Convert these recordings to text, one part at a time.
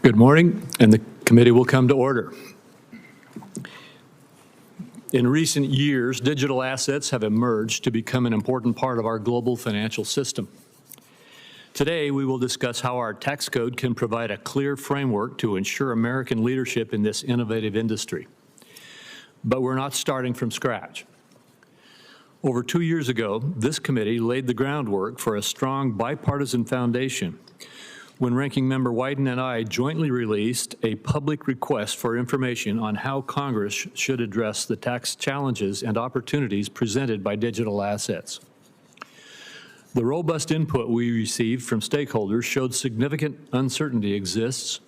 Good morning, and the committee will come to order. In recent years, digital assets have emerged to become an important part of our global financial system. Today, we will discuss how our tax code can provide a clear framework to ensure American leadership in this innovative industry. But we're not starting from scratch. Over 2 years ago, this committee laid the groundwork for a strong bipartisan foundation when Ranking Member Wyden and I jointly released a public request for information on how Congress should address the tax challenges and opportunities presented by digital assets. The robust input we received from stakeholders showed significant uncertainty exists,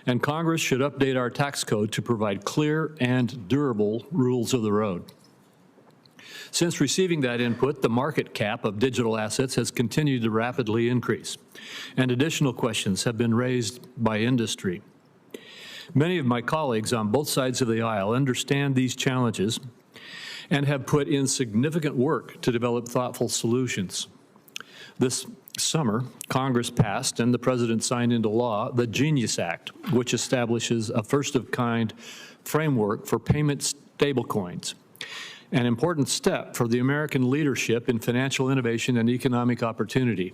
and Congress should update our tax code to provide clear and durable rules of the road. Since receiving that input, the market cap of digital assets has continued to rapidly increase, and additional questions have been raised by industry. Many of my colleagues on both sides of the aisle understand these challenges and have put in significant work to develop thoughtful solutions. This summer, Congress passed and the President signed into law the Genius Act, which establishes a first-of-kind framework for payment stablecoins, an important step for the American leadership in financial innovation and economic opportunity.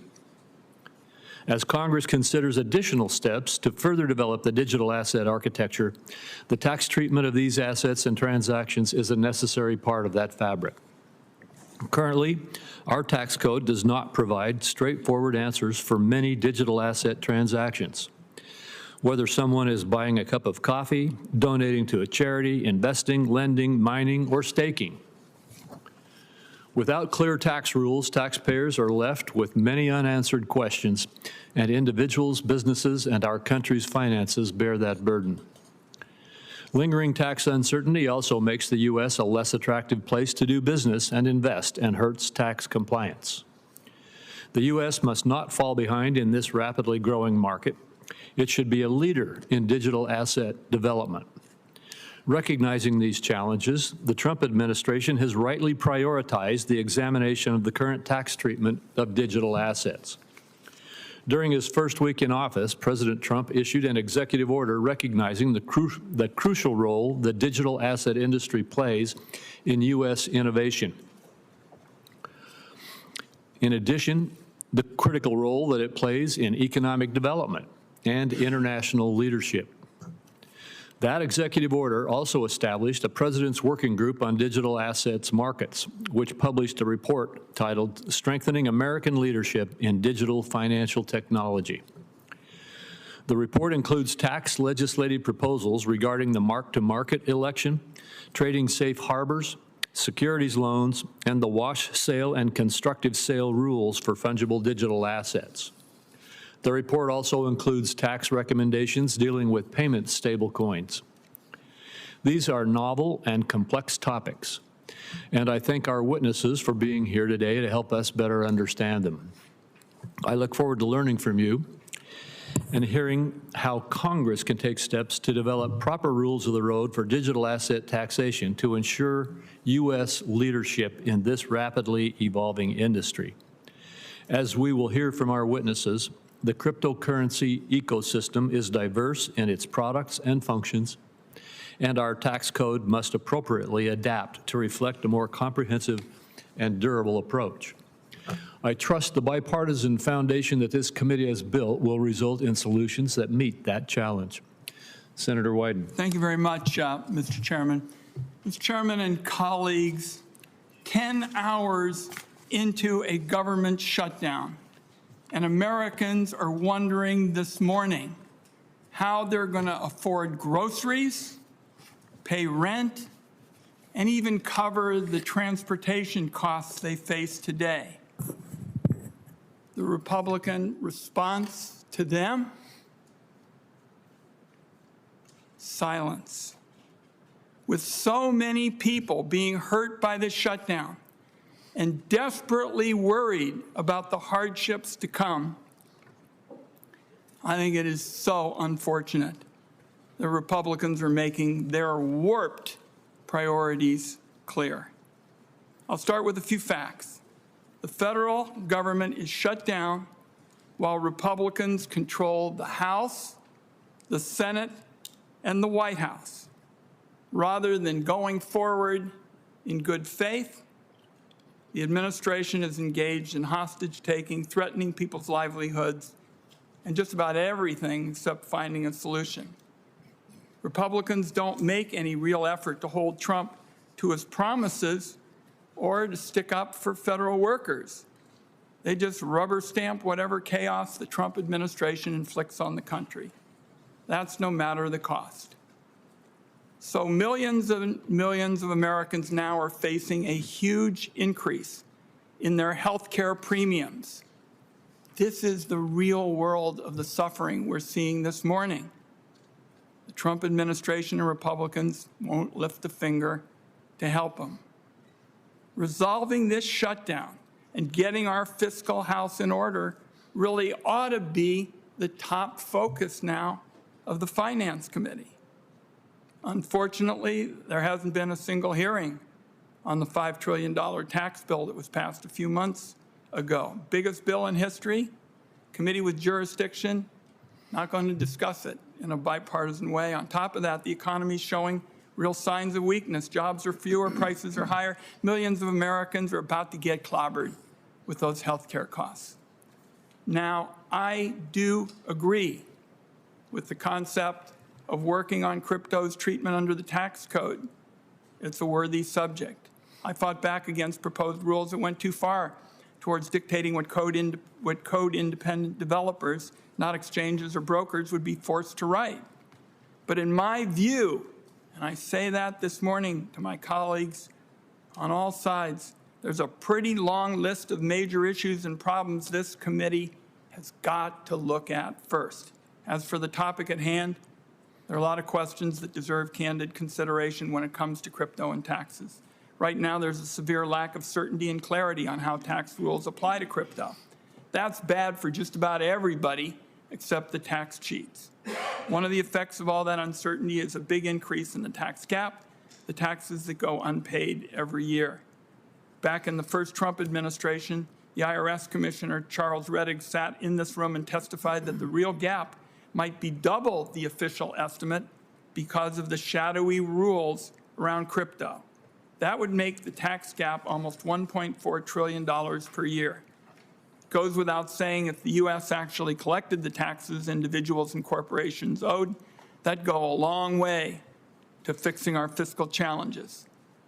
As Congress considers additional steps to further develop the digital asset architecture, the tax treatment of these assets and transactions is a necessary part of that fabric. Currently, our tax code does not provide straightforward answers for many digital asset transactions. Whether someone is buying a cup of coffee, donating to a charity, investing, lending, mining, or staking. Without clear tax rules, taxpayers are left with many unanswered questions, and individuals, businesses, and our country's finances bear that burden. Lingering tax uncertainty also makes the U.S. a less attractive place to do business and invest and hurts tax compliance. The U.S. must not fall behind in this rapidly growing market. It should be a leader in digital asset development. Recognizing these challenges, the Trump administration has rightly prioritized the examination of the current tax treatment of digital assets. During his first week in office, President Trump issued an executive order recognizing the crucial role the digital asset industry plays in U.S. innovation. In addition, the critical role that it plays in economic development and international leadership. That executive order also established a President's Working Group on Digital Assets Markets, which published a report titled Strengthening American Leadership in Digital Financial Technology. The report includes tax legislative proposals regarding the mark-to-market election, trading safe harbors, securities loans, and the wash sale and constructive sale rules for fungible digital assets. The report also includes tax recommendations dealing with payment stablecoins. These are novel and complex topics, and I thank our witnesses for being here today to help us better understand them. I look forward to learning from you and hearing how Congress can take steps to develop proper rules of the road for digital asset taxation to ensure U.S. leadership in this rapidly evolving industry. As we will hear from our witnesses, the cryptocurrency ecosystem is diverse in its products and functions, and our tax code must appropriately adapt to reflect a more comprehensive and durable approach. I trust the bipartisan foundation that this committee has built will result in solutions that meet that challenge. Senator Wyden. Thank you very much, Mr. Chairman. Mr. Chairman and colleagues, 10 hours into a government shutdown, and Americans are wondering this morning how they're going to afford groceries, pay rent, and even cover the transportation costs they face today. The Republican response to them? Silence. With so many people being hurt by the shutdown, and desperately worried about the hardships to come, I think it is so unfortunate the Republicans are making their warped priorities clear. I'll start with a few facts. The federal government is shut down while Republicans control the House, the Senate, and the White House. Rather than going forward in good faith, the administration is engaged in hostage-taking, threatening people's livelihoods, and just about everything except finding a solution. Republicans don't make any real effort to hold Trump to his promises or to stick up for federal workers. They just rubber stamp whatever chaos the Trump administration inflicts on the country. That's no matter the cost. So millions of Americans now are facing a huge increase in their health care premiums. This is the real world of the suffering we're seeing this morning. The Trump administration and Republicans won't lift a finger to help them. Resolving this shutdown and getting our fiscal house in order really ought to be the top focus now of the Finance Committee. Unfortunately, there hasn't been a single hearing on the $5 trillion tax bill that was passed a few months ago. Biggest bill in history, committee with jurisdiction, not going to discuss it in a bipartisan way. On top of that, the economy is showing real signs of weakness. Jobs are fewer, prices are higher. Millions of Americans are about to get clobbered with those health care costs. Now, I do agree with the concept of working on crypto's treatment under the tax code. It's a worthy subject. I fought back against proposed rules that went too far towards dictating what code-independent developers, not exchanges or brokers, would be forced to write. But in my view, and I say that this morning to my colleagues on all sides, there's a pretty long list of major issues and problems this committee has got to look at first. As for the topic at hand, there are a lot of questions that deserve candid consideration when it comes to crypto and taxes. Right now, there's a severe lack of certainty and clarity on how tax rules apply to crypto. That's bad for just about everybody except the tax cheats. One of the effects of all that uncertainty is a big increase in the tax gap, the taxes that go unpaid every year. Back in the first Trump administration, the IRS Commissioner Charles Rettig sat in this room and testified that the real gap might be double the official estimate because of the shadowy rules around crypto. That would make the tax gap almost $1.4 trillion per year. It goes without saying, if the U.S. actually collected the taxes individuals and corporations owed, that'd go a long way to fixing our fiscal challenges.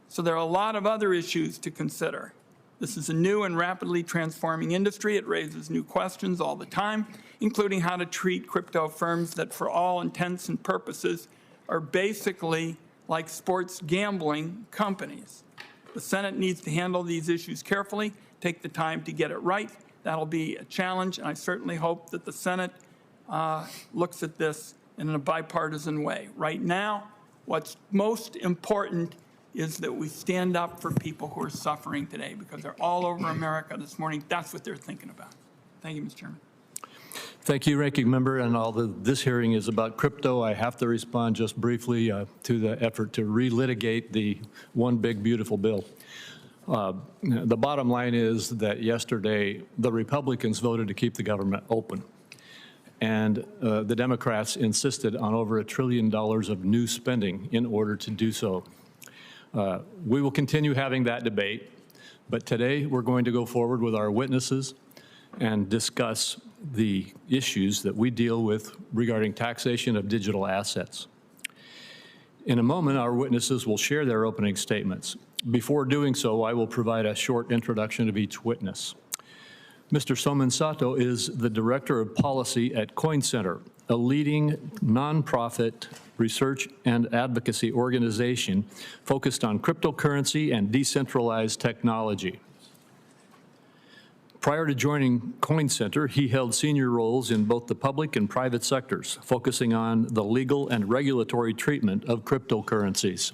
So there are a lot of other issues to consider. This is a new and rapidly transforming industry. It raises new questions all the time, including how to treat crypto firms that, for all intents and purposes, are basically like sports gambling companies. The Senate needs to handle these issues carefully, take the time to get it right. That'll be a challenge, and I certainly hope that the Senate looks at this in a bipartisan way. Right now, what's most important is that we stand up for people who are suffering today, because they're all over America this morning. That's what they're thinking about. Thank you, Mr. Chairman. Thank you, Ranking Member. And although this hearing is about crypto, I have to respond just briefly to the effort to relitigate the one big beautiful bill. The bottom line is that yesterday the Republicans voted to keep the government open, and the Democrats insisted on over $1 trillion of new spending in order to do so. We will continue having that debate, but today we're going to go forward with our witnesses and discuss the issues that we deal with regarding taxation of digital assets. In a moment, our witnesses will share their opening statements. Before doing so, I will provide a short introduction of each witness. Mr. Soman Sato is the Director of Policy at CoinCenter, a leading nonprofit research and advocacy organization focused on cryptocurrency and decentralized technology. Prior to joining CoinCenter, he held senior roles in both the public and private sectors, focusing on the legal and regulatory treatment of cryptocurrencies.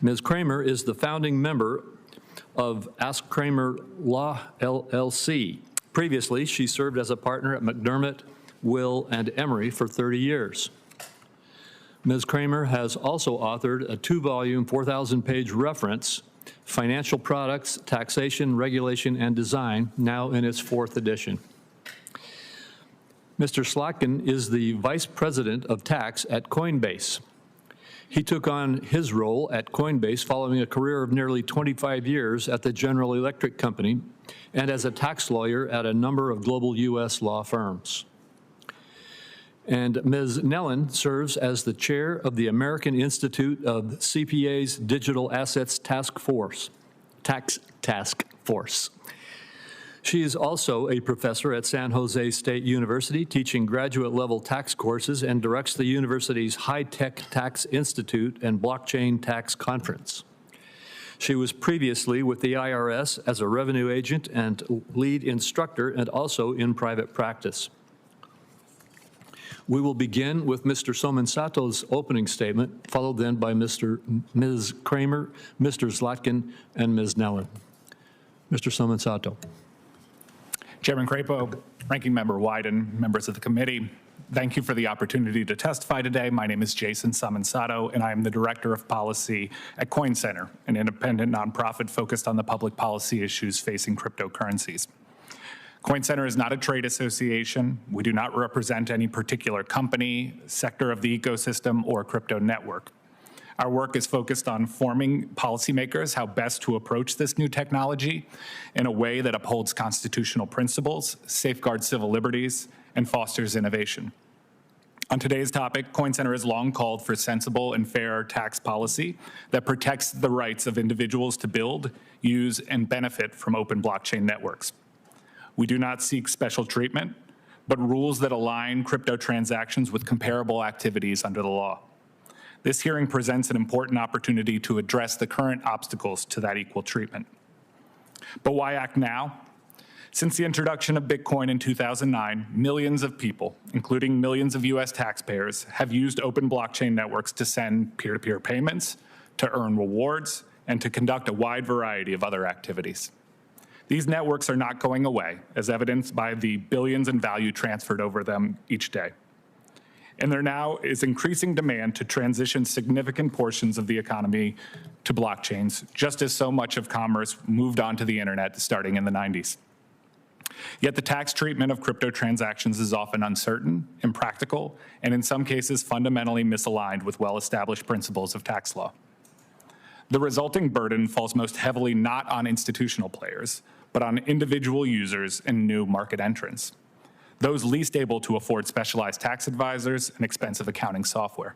Ms. Kramer is the founding member of Ask Kramer Law, LLC. Previously, she served as a partner at McDermott, Will, and Emery for 30 years. Ms. Kramer has also authored a 2-volume, 4,000-page reference, Financial Products, Taxation, Regulation, and Design, now in its 4th edition. Mr. Slotkin is the Vice President of Tax at Coinbase. He took on his role at Coinbase following a career of nearly 25 years at the General Electric Company and as a tax lawyer at a number of global U.S. law firms. And Ms. Nellen serves as the chair of the American Institute of CPA's Digital Assets Task Force. She is also a professor at San Jose State University, teaching graduate-level tax courses, and directs the university's High-Tech Tax Institute and Blockchain Tax Conference. She was previously with the IRS as a revenue agent and lead instructor, and also in private practice. We will begin with Mr. Somensato's opening statement, followed then by Ms. Kramer, Mr. Slotkin, and Ms. Nellen. Mr. Somensato. Chairman Crapo, Ranking Member Wyden, members of the committee, thank you for the opportunity to testify today. My name is Jason Somensato, and I am the Director of Policy at Coin Center, an independent nonprofit focused on the public policy issues facing cryptocurrencies. Coin Center is not a trade association. We do not represent any particular company, sector of the ecosystem, or crypto network. Our work is focused on informing policymakers how best to approach this new technology in a way that upholds constitutional principles, safeguards civil liberties, and fosters innovation. On today's topic, Coin Center has long called for sensible and fair tax policy that protects the rights of individuals to build, use, and benefit from open blockchain networks. We do not seek special treatment, but rules that align crypto transactions with comparable activities under the law. This hearing presents an important opportunity to address the current obstacles to that equal treatment. But why act now? Since the introduction of Bitcoin in 2009, millions of people, including millions of US taxpayers, have used open blockchain networks to send peer-to-peer payments, to earn rewards, and to conduct a wide variety of other activities. These networks are not going away, as evidenced by the billions in value transferred over them each day. And there now is increasing demand to transition significant portions of the economy to blockchains, just as so much of commerce moved onto the internet starting in the 90s. Yet the tax treatment of crypto transactions is often uncertain, impractical, and in some cases fundamentally misaligned with well-established principles of tax law. The resulting burden falls most heavily not on institutional players, but on individual users and new market entrants, those least able to afford specialized tax advisors and expensive accounting software.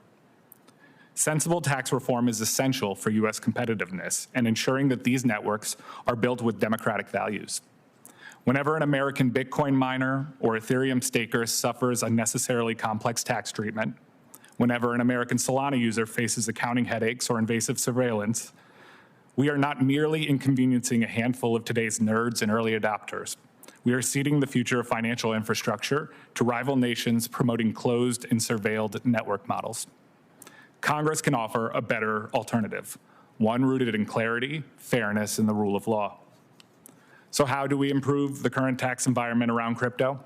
Sensible tax reform is essential for U.S. competitiveness and ensuring that these networks are built with democratic values. Whenever an American Bitcoin miner or Ethereum staker suffers unnecessarily complex tax treatment, whenever an American Solana user faces accounting headaches or invasive surveillance, we are not merely inconveniencing a handful of today's nerds and early adopters. We are seeding the future of financial infrastructure to rival nations promoting closed and surveilled network models. Congress can offer a better alternative, one rooted in clarity, fairness, and the rule of law. So how do we improve the current tax environment around crypto?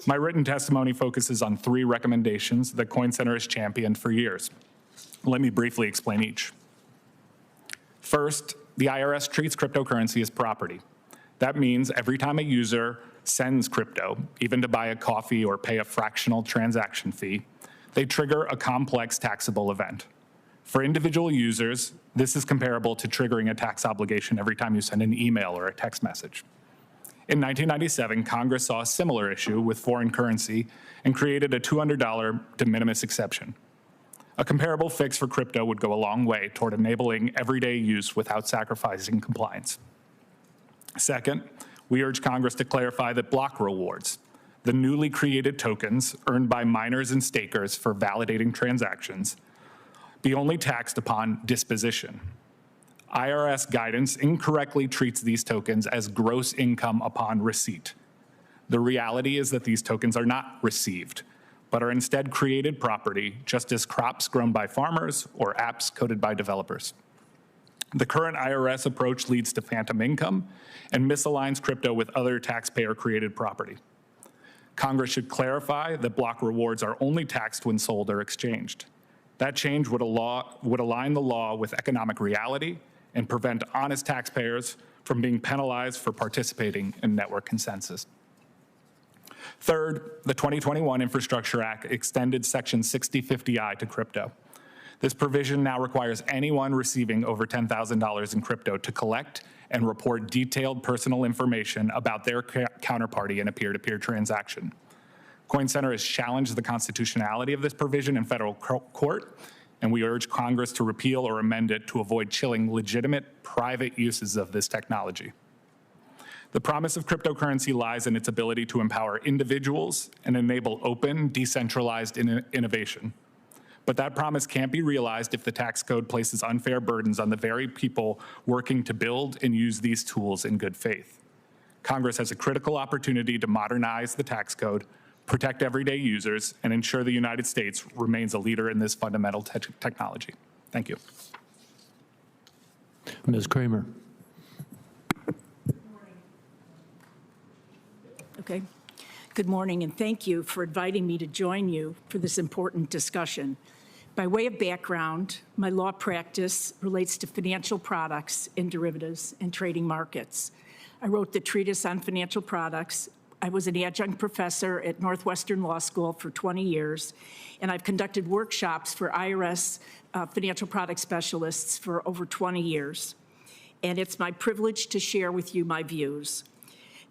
My written testimony focuses on 3 recommendations that Coin Center has championed for years. Let me briefly explain each. First, the IRS treats cryptocurrency as property. That means every time a user sends crypto, even to buy a coffee or pay a fractional transaction fee, they trigger a complex taxable event. For individual users, this is comparable to triggering a tax obligation every time you send an email or a text message. In 1997, Congress saw a similar issue with foreign currency and created a $200 de minimis exception. A comparable fix for crypto would go a long way toward enabling everyday use without sacrificing compliance. Second, we urge Congress to clarify that block rewards, the newly created tokens earned by miners and stakers for validating transactions, be only taxed upon disposition. IRS guidance incorrectly treats these tokens as gross income upon receipt. The reality is that these tokens are not received, but are instead created property, just as crops grown by farmers or apps coded by developers. The current IRS approach leads to phantom income and misaligns crypto with other taxpayer-created property. Congress should clarify that block rewards are only taxed when sold or exchanged. That change would align the law with economic reality and prevent honest taxpayers from being penalized for participating in network consensus. Third, the 2021 Infrastructure Act extended Section 6050I to crypto. This provision now requires anyone receiving over $10,000 in crypto to collect and report detailed personal information about their counterparty in a peer-to-peer transaction. CoinCenter has challenged the constitutionality of this provision in federal court, and we urge Congress to repeal or amend it to avoid chilling legitimate private uses of this technology. The promise of cryptocurrency lies in its ability to empower individuals and enable open, decentralized innovation. But that promise can't be realized if the tax code places unfair burdens on the very people working to build and use these tools in good faith. Congress has a critical opportunity to modernize the tax code, protect everyday users, and ensure the United States remains a leader in this fundamental technology. Thank you. Ms. Kramer. Okay. Good morning, and thank you for inviting me to join you for this important discussion. By way of background, my law practice relates to financial products and derivatives and trading markets. I wrote the treatise on financial products. I was an adjunct professor at Northwestern Law School for 20 years, and I've conducted workshops for IRS financial product specialists for over 20 years. And it's my privilege to share with you my views.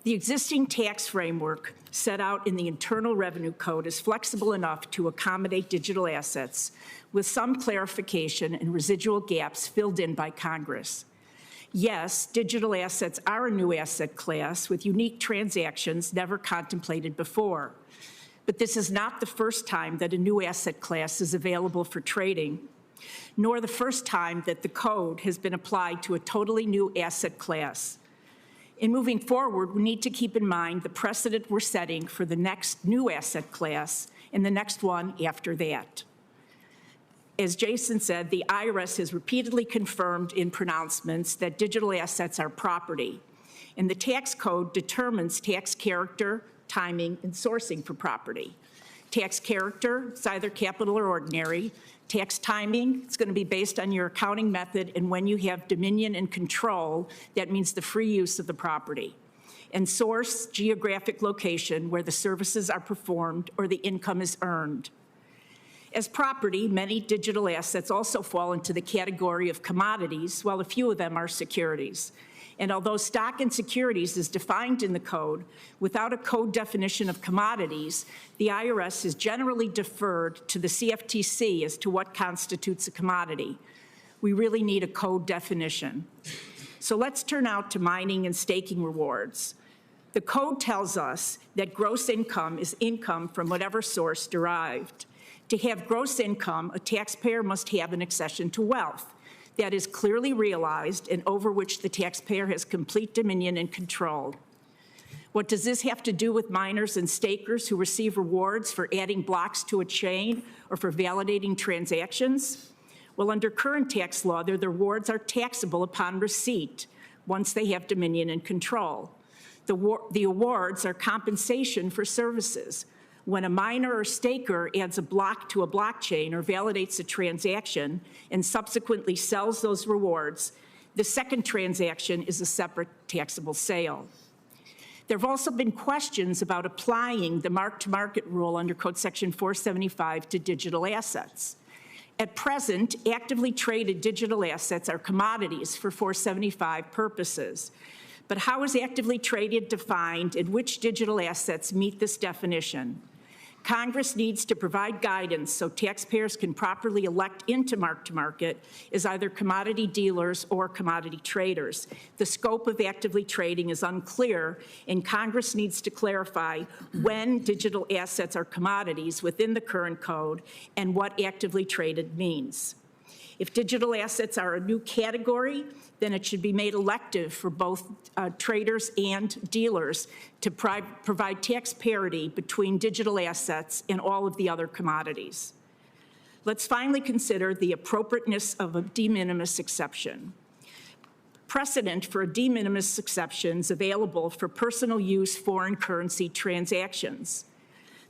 The existing tax framework set out in the Internal Revenue Code is flexible enough to accommodate digital assets, with some clarification and residual gaps filled in by Congress. Yes, digital assets are a new asset class with unique transactions never contemplated before. But this is not the first time that a new asset class is available for trading, nor the first time that the code has been applied to a totally new asset class. In moving forward, we need to keep in mind the precedent we're setting for the next new asset class and the next one after that. As Jason said, the IRS has repeatedly confirmed in pronouncements that digital assets are property, and the tax code determines tax character, timing, and sourcing for property. Tax character, it's either capital or ordinary. Tax timing, it's going to be based on your accounting method, and when you have dominion and control, that means the free use of the property. And source, geographic location, where the services are performed or the income is earned. As property, many digital assets also fall into the category of commodities, while a few of them are securities. And although stock and securities is defined in the code, without a code definition of commodities, the IRS has generally deferred to the CFTC as to what constitutes a commodity. We really need a code definition. So let's turn out to mining and staking rewards. The code tells us that gross income is income from whatever source derived. To have gross income, a taxpayer must have an accession to wealth that is clearly realized and over which the taxpayer has complete dominion and control. What does this have to do with miners and stakers who receive rewards for adding blocks to a chain or for validating transactions? Well, under current tax law, their rewards are taxable upon receipt once they have dominion and control. The awards are compensation for services. When a miner or staker adds a block to a blockchain or validates a transaction and subsequently sells those rewards, the second transaction is a separate taxable sale. There have also been questions about applying the mark-to-market rule under Code Section 475 to digital assets. At present, actively traded digital assets are commodities for 475 purposes. But how is actively traded defined, and which digital assets meet this definition? Congress needs to provide guidance so taxpayers can properly elect into mark-to-market as either commodity dealers or commodity traders. The scope of actively trading is unclear, and Congress needs to clarify when digital assets are commodities within the current code and what actively traded means. If digital assets are a new category, then it should be made elective for both traders and dealers to provide tax parity between digital assets and all of the other commodities. Let's finally consider the appropriateness of a de minimis exception. Precedent for a de minimis exception is available for personal use foreign currency transactions.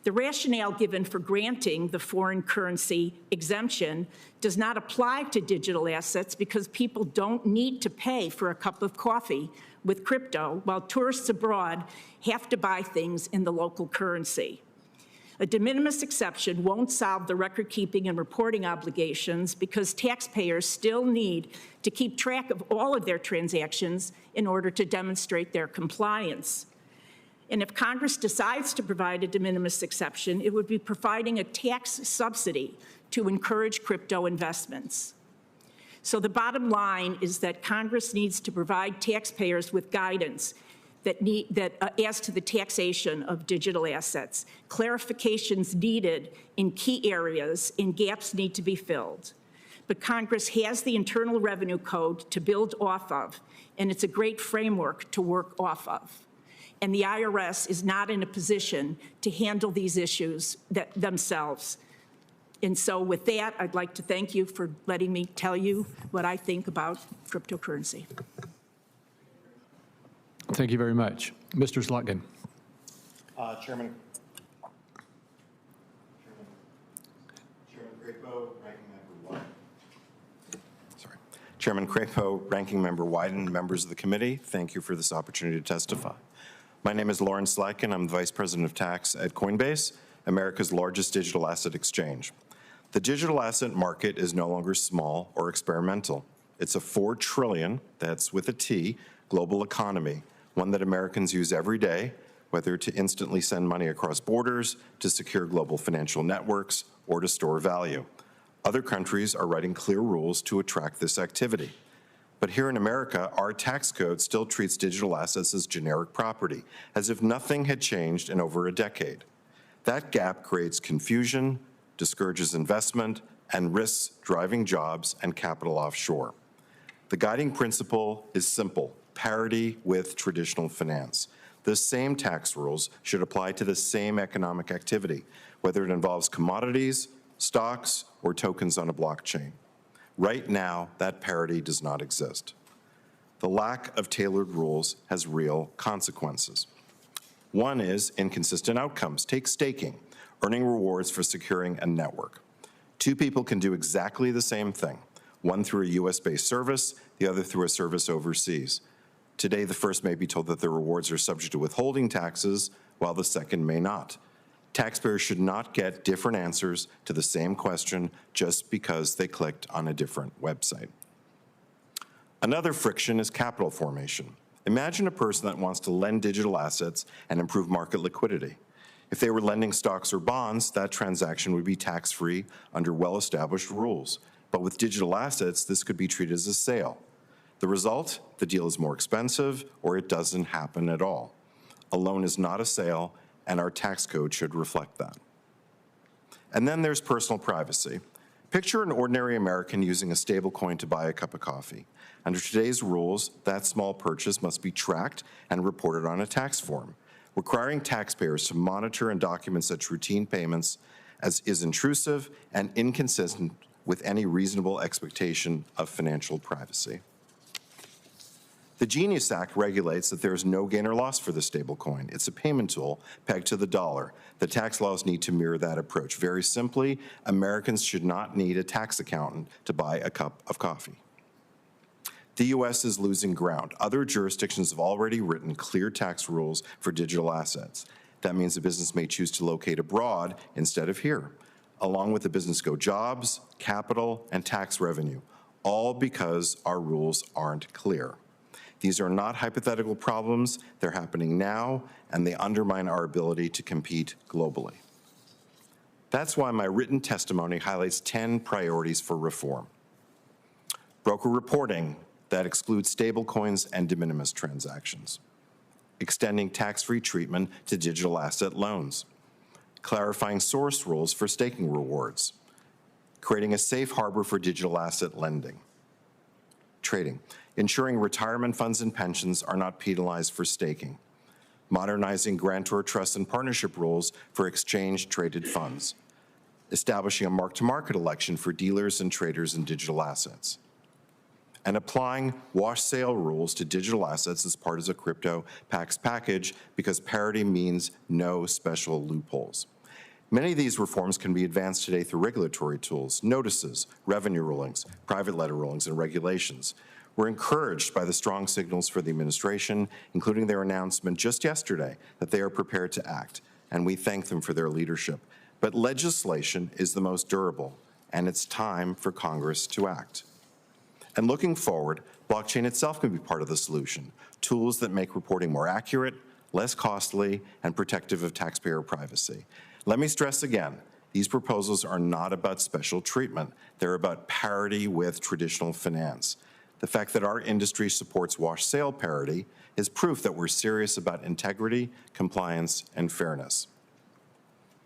The rationale given for granting the foreign currency exemption does not apply to digital assets because people don't need to pay for a cup of coffee with crypto, while tourists abroad have to buy things in the local currency. A de minimis exception won't solve the record-keeping and reporting obligations because taxpayers still need to keep track of all of their transactions in order to demonstrate their compliance. And if Congress decides to provide a de minimis exception, it would be providing a tax subsidy to encourage crypto investments. So the bottom line is that Congress needs to provide taxpayers with guidance as to the taxation of digital assets. Clarifications needed in key areas and gaps need to be filled. But Congress has the Internal Revenue Code to build off of, and it's a great framework to work off of. And the IRS is not in a position to handle these issues themselves. And so with that, I'd like to thank you for letting me tell you what I think about cryptocurrency. Thank you very much. Mr. Slotkin. Chairman Crapo, Ranking Member Wyden. Chairman Crapo, Ranking Member Wyden, members of the committee, thank you for this opportunity to testify. My name is Lauren Slotkin. I'm the Vice President of Tax at Coinbase, America's largest digital asset exchange. The digital asset market is no longer small or experimental. It's a $4 trillion, that's with a T, global economy, one that Americans use every day, whether to instantly send money across borders, to secure global financial networks, or to store value. Other countries are writing clear rules to attract this activity. But here in America, our tax code still treats digital assets as generic property, as if nothing had changed in over a decade. That gap creates confusion, discourages investment, and risks driving jobs and capital offshore. The guiding principle is simple: parity with traditional finance. The same tax rules should apply to the same economic activity, whether it involves commodities, stocks, or tokens on a blockchain. Right now, that parity does not exist. The lack of tailored rules has real consequences. One is inconsistent outcomes. Take staking, earning rewards for securing a network. Two people can do exactly the same thing, one through a US-based service, the other through a service overseas. Today, the first may be told that their rewards are subject to withholding taxes, while the second may not. Taxpayers should not get different answers to the same question just because they clicked on a different website. Another friction is capital formation. Imagine a person that wants to lend digital assets and improve market liquidity. If they were lending stocks or bonds, that transaction would be tax-free under well-established rules. But with digital assets, this could be treated as a sale. The result? The deal is more expensive, or it doesn't happen at all. A loan is not a sale, and our tax code should reflect that. And then there's personal privacy. Picture an ordinary American using a stablecoin to buy a cup of coffee. Under today's rules, that small purchase must be tracked and reported on a tax form. Requiring taxpayers to monitor and document such routine payments is intrusive and inconsistent with any reasonable expectation of financial privacy. The Genius Act regulates that there is no gain or loss for the stablecoin. It's a payment tool pegged to the dollar. The tax laws need to mirror that approach. Very simply, Americans should not need a tax accountant to buy a cup of coffee. The U.S. is losing ground. Other jurisdictions have already written clear tax rules for digital assets. That means a business may choose to locate abroad instead of here. Along with the business go jobs, capital, and tax revenue, all because our rules aren't clear. These are not hypothetical problems. They're happening now, and they undermine our ability to compete globally. That's why my written testimony highlights 10 priorities for reform. Broker reporting that excludes stablecoins and de minimis transactions. Extending tax-free treatment to digital asset loans. Clarifying source rules for staking rewards. Creating a safe harbor for digital asset lending. Trading. Ensuring retirement funds and pensions are not penalized for staking. Modernizing grantor trust and partnership rules for exchange-traded funds. Establishing a mark-to-market election for dealers and traders in digital assets. And applying wash sale rules to digital assets as part of a crypto tax package, because parity means no special loopholes. Many of these reforms can be advanced today through regulatory tools, notices, revenue rulings, private letter rulings, and regulations. We're encouraged by the strong signals for the administration, including their announcement just yesterday that they are prepared to act, and we thank them for their leadership. But legislation is the most durable, and it's time for Congress to act. And looking forward, blockchain itself can be part of the solution, tools that make reporting more accurate, less costly, and protective of taxpayer privacy. Let me stress again, these proposals are not about special treatment. They're about parity with traditional finance. The fact that our industry supports wash sale parity is proof that we're serious about integrity, compliance, and fairness.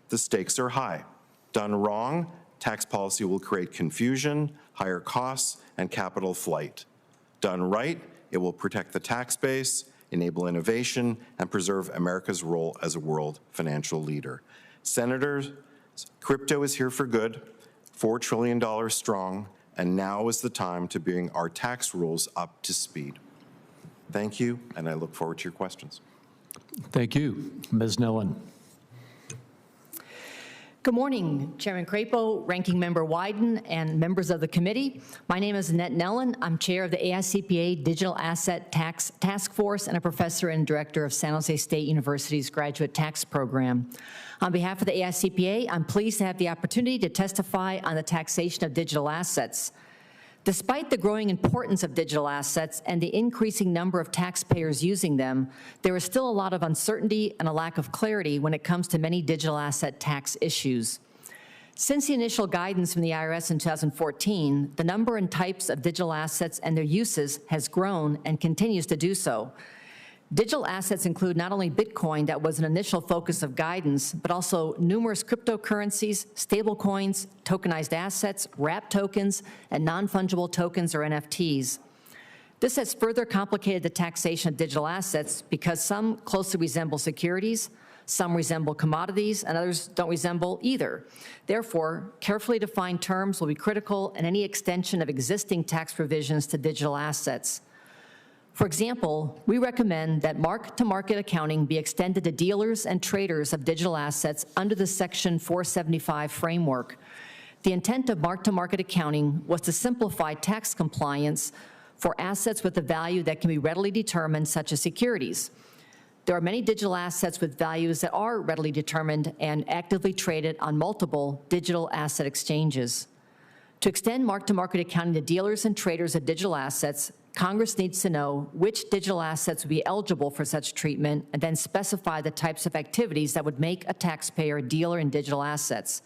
The stakes are high. Done wrong, tax policy will create confusion, higher costs, and capital flight. Done right, it will protect the tax base, enable innovation, and preserve America's role as a world financial leader. Senators, crypto is here for good, $4 trillion strong, and now is the time to bring our tax rules up to speed. Thank you, and I look forward to your questions. Thank you. Ms. Nellen. Good morning, Chairman Crapo, Ranking Member Wyden, and members of the committee. My name is Annette Nellen. I'm chair of the AICPA Digital Asset Tax Task Force and a professor and director of San Jose State University's Graduate Tax Program. On behalf of the AICPA, I'm pleased to have the opportunity to testify on the taxation of digital assets. Despite the growing importance of digital assets and the increasing number of taxpayers using them, there is still a lot of uncertainty and a lack of clarity when it comes to many digital asset tax issues. Since the initial guidance from the IRS in 2014, the number and types of digital assets and their uses has grown and continues to do so. Digital assets include not only Bitcoin, that was an initial focus of guidance, but also numerous cryptocurrencies, stablecoins, tokenized assets, wrap tokens, and non-fungible tokens or NFTs. This has further complicated the taxation of digital assets because some closely resemble securities, some resemble commodities, and others don't resemble either. Therefore, carefully defined terms will be critical in any extension of existing tax provisions to digital assets. For example, we recommend that mark-to-market accounting be extended to dealers and traders of digital assets under the Section 475 framework. The intent of mark-to-market accounting was to simplify tax compliance for assets with a value that can be readily determined, such as securities. There are many digital assets with values that are readily determined and actively traded on multiple digital asset exchanges. To extend mark-to-market accounting to dealers and traders of digital assets, Congress needs to know which digital assets would be eligible for such treatment and then specify the types of activities that would make a taxpayer a dealer in digital assets.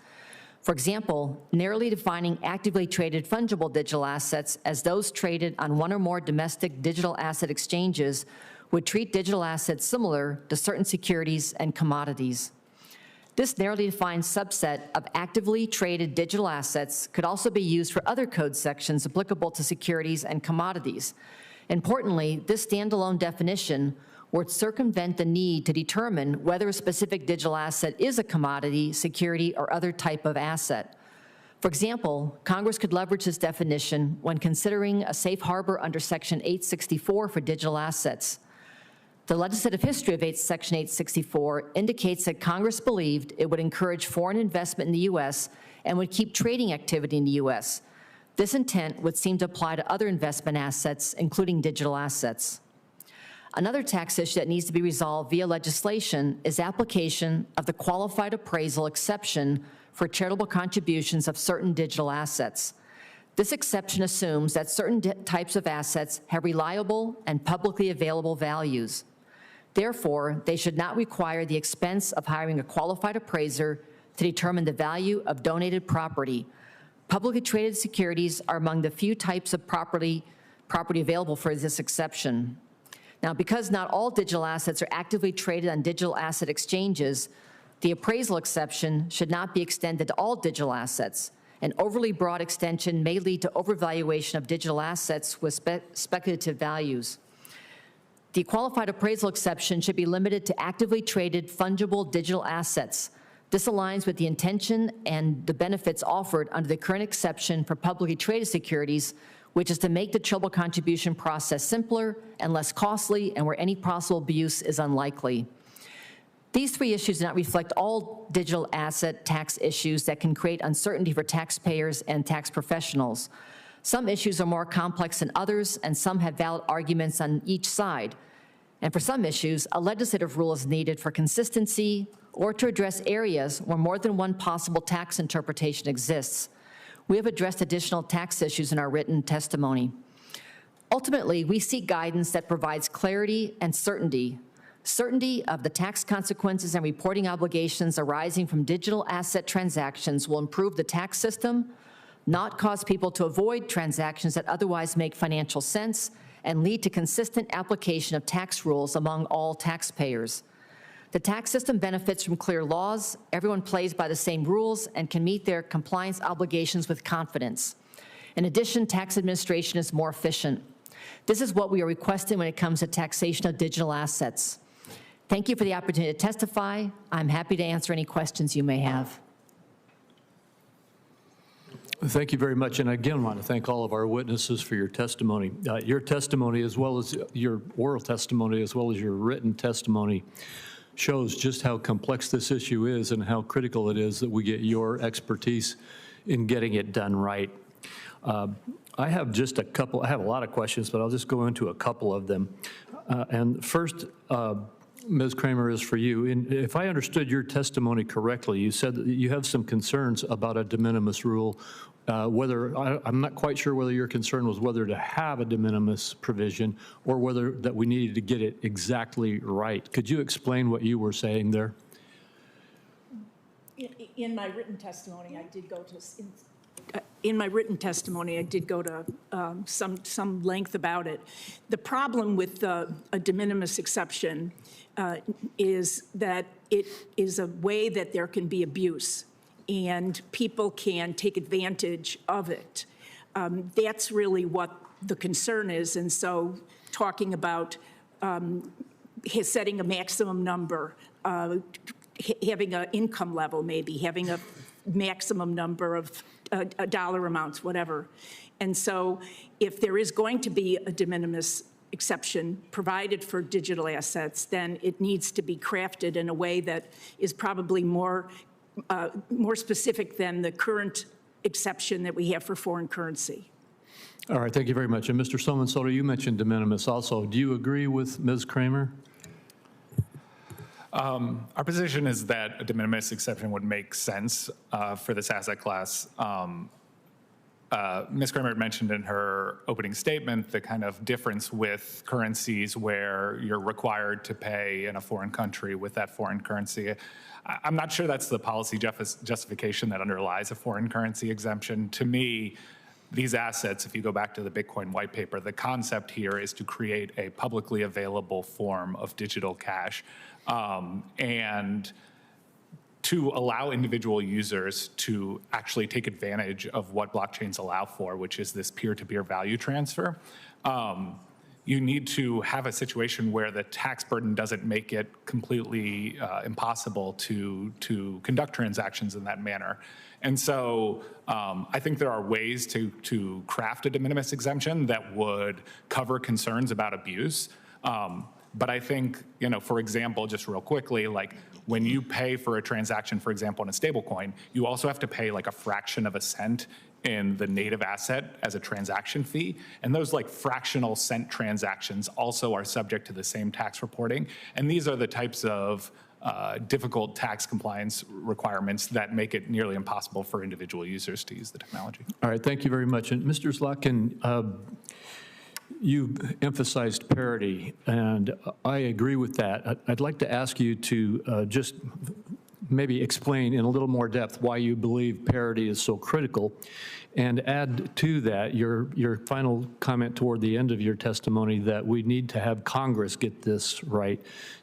For example, narrowly defining actively traded fungible digital assets as those traded on one or more domestic digital asset exchanges would treat digital assets similar to certain securities and commodities. This narrowly defined subset of actively traded digital assets could also be used for other code sections applicable to securities and commodities. Importantly, this standalone definition would circumvent the need to determine whether a specific digital asset is a commodity, security, or other type of asset. For example, Congress could leverage this definition when considering a safe harbor under Section 864 for digital assets. The legislative history of Section 864 indicates that Congress believed it would encourage foreign investment in the U.S. and would keep trading activity in the U.S. This intent would seem to apply to other investment assets, including digital assets. Another tax issue that needs to be resolved via legislation is application of the qualified appraisal exception for charitable contributions of certain digital assets. This exception assumes that certain types of assets have reliable and publicly available values. Therefore, they should not require the expense of hiring a qualified appraiser to determine the value of donated property. Publicly traded securities are among the few types of property available for this exception. Now, because not all digital assets are actively traded on digital asset exchanges, the appraisal exception should not be extended to all digital assets. An overly broad extension may lead to overvaluation of digital assets with speculative values. The qualified appraisal exception should be limited to actively traded fungible digital assets. This aligns with the intention and the benefits offered under the current exception for publicly traded securities, which is to make the charitable contribution process simpler and less costly, and where any possible abuse is unlikely. These three issues do not reflect all digital asset tax issues that can create uncertainty for taxpayers and tax professionals. Some issues are more complex than others, and some have valid arguments on each side. And for some issues, a legislative rule is needed for consistency or to address areas where more than one possible tax interpretation exists. We have addressed additional tax issues in our written testimony. Ultimately, we seek guidance that provides clarity and certainty of the tax consequences and reporting obligations arising from digital asset transactions will improve the tax system, not cause people to avoid transactions that otherwise make financial sense, and lead to consistent application of tax rules among all taxpayers. The tax system benefits from clear laws, everyone plays by the same rules, and can meet their compliance obligations with confidence. In addition, tax administration is more efficient. This is what we are requesting when it comes to taxation of digital assets. Thank you for the opportunity to testify. I'm happy to answer any questions you may have. Thank you very much. And again, I want to thank all of our witnesses for your testimony. Your testimony, as well as your oral testimony, as well as your written testimony, shows just how complex this issue is and how critical it is that we get your expertise in getting it done right. I have just a couple, I have a lot of questions, but I'll just go into a couple of them. And first, Ms. Kramer, is for you. If I understood your testimony correctly, you said that you have some concerns about a de minimis rule, I'm not quite sure whether your concern was whether to have a de minimis provision or whether that we needed to get it exactly right. Could you explain what you were saying there? In my written testimony, I did go to some length about it. The problem with a de minimis exception is that it is a way that there can be abuse and people can take advantage of it. That's really what the concern is. And so talking about setting a maximum number, having an income level maybe, having a maximum number of dollar amounts, whatever. And so if there is going to be a de minimis exception provided for digital assets, then it needs to be crafted in a way that is probably more specific than the current exception that we have for foreign currency. All right, thank you very much. And Mr. Soto, you mentioned de minimis also. Do you agree with Ms. Kramer? Our position is that a de minimis exception would make sense for this asset class. Ms. Kramer mentioned in her opening statement the kind of difference with currencies where you're required to pay in a foreign country with that foreign currency. I'm not sure that's the policy justification that underlies a foreign currency exemption. To me, these assets, if you go back to the Bitcoin white paper, the concept here is to create a publicly available form of digital cash and to allow individual users to actually take advantage of what blockchains allow for, which is this peer-to-peer value transfer. You need to have a situation where the tax burden doesn't make it completely impossible to conduct transactions in that manner. And so I think there are ways to craft a de minimis exemption that would cover concerns about abuse. But I think, for example, just real quickly, like when you pay for a transaction, for example, in a stablecoin, you also have to pay like a fraction of a cent in the native asset as a transaction fee. And those like fractional cent transactions also are subject to the same tax reporting. And these are the types of difficult tax compliance requirements that make it nearly impossible for individual users to use the technology. All right, thank you very much. And Mr. Zlotkin, you emphasized parity, and I agree with that. I'd like to ask you to just maybe explain in a little more depth why you believe parity is so critical, and add to that your final comment toward the end of your testimony that we need to have Congress get this right,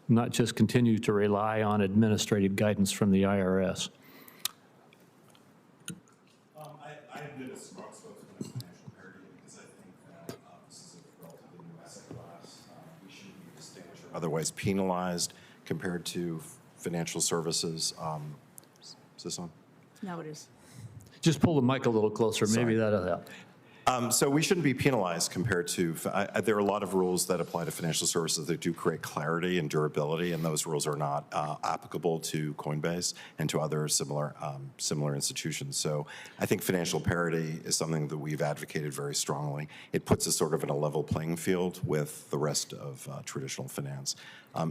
not just continue to rely on administrative guidance from the IRS. I've been a strong spokesman of financial parity because I think that this is a relatively new asset class. We shouldn't be distinguished or otherwise penalized compared to financial services. Is this on? Now it is. Just pull the mic a little closer. Sorry. Maybe that'll help. So we shouldn't be penalized compared to, there are a lot of rules that apply to financial services that do create clarity and durability, and those rules are not applicable to Coinbase and to other similar institutions. So I think financial parity is something that we've advocated very strongly. It puts us sort of in a level playing field with the rest of traditional finance.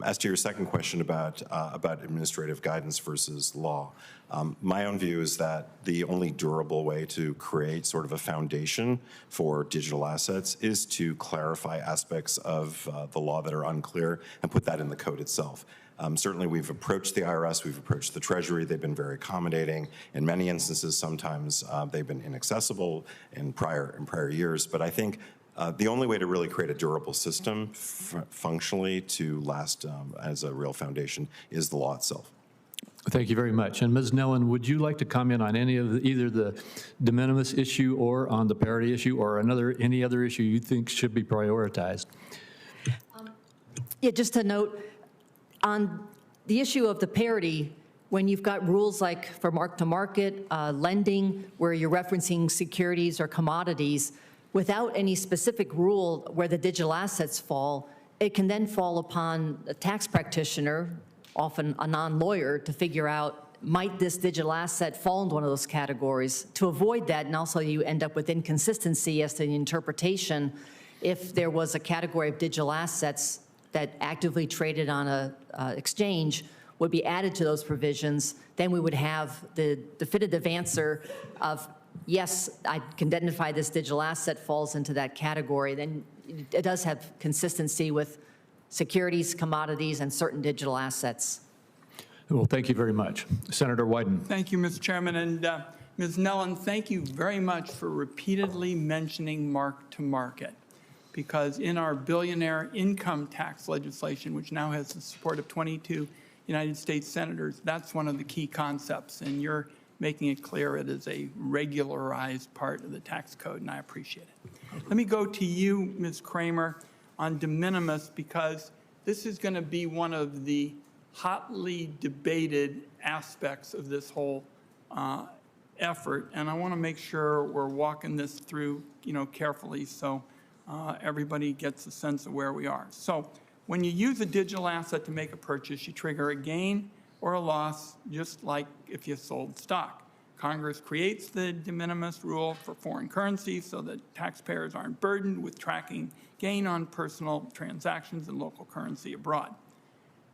As to your second question about administrative guidance versus law, my own view is that the only durable way to create sort of a foundation for digital assets is to clarify aspects of the law that are unclear and put that in the code itself. Certainly, we've approached the IRS, we've approached the Treasury. They've been very accommodating. In many instances, sometimes they've been inaccessible in prior years. But I think the only way to really create a durable system functionally to last as a real foundation is the law itself. Thank you very much. And Ms. Nellen, would you like to comment on any of either the de minimis issue or on the parity issue or any other issue you think should be prioritized? Yeah, just to note, on the issue of the parity, when you've got rules like for mark-to-market lending, where you're referencing securities or commodities, without any specific rule where the digital assets fall, it can then fall upon a tax practitioner, often a non-lawyer, to figure out, might this digital asset fall into one of those categories? To avoid that, and also you end up with inconsistency as to the interpretation, if there was a category of digital assets that actively traded on a exchange would be added to those provisions, then we would have the definitive answer of, yes, I can identify this digital asset falls into that category. Then it does have consistency with securities, commodities, and certain digital assets. Well, thank you very much. Senator Wyden. Thank you, Mr. Chairman. And Ms. Nellen, thank you very much for repeatedly mentioning mark-to-market, because in our billionaire income tax legislation, which now has the support of 22 United States senators, that's one of the key concepts, and you're making it clear it is a regularized part of the tax code, and I appreciate it. Let me go to you, Ms. Kramer, on de minimis, because this is going to be one of the hotly debated aspects of this whole effort, and I want to make sure we're walking this through, carefully so everybody gets a sense of where we are. So when you use a digital asset to make a purchase, you trigger a gain or a loss, just like if you sold stock. Congress creates the de minimis rule for foreign currency so that taxpayers aren't burdened with tracking gain on personal transactions in local currency abroad.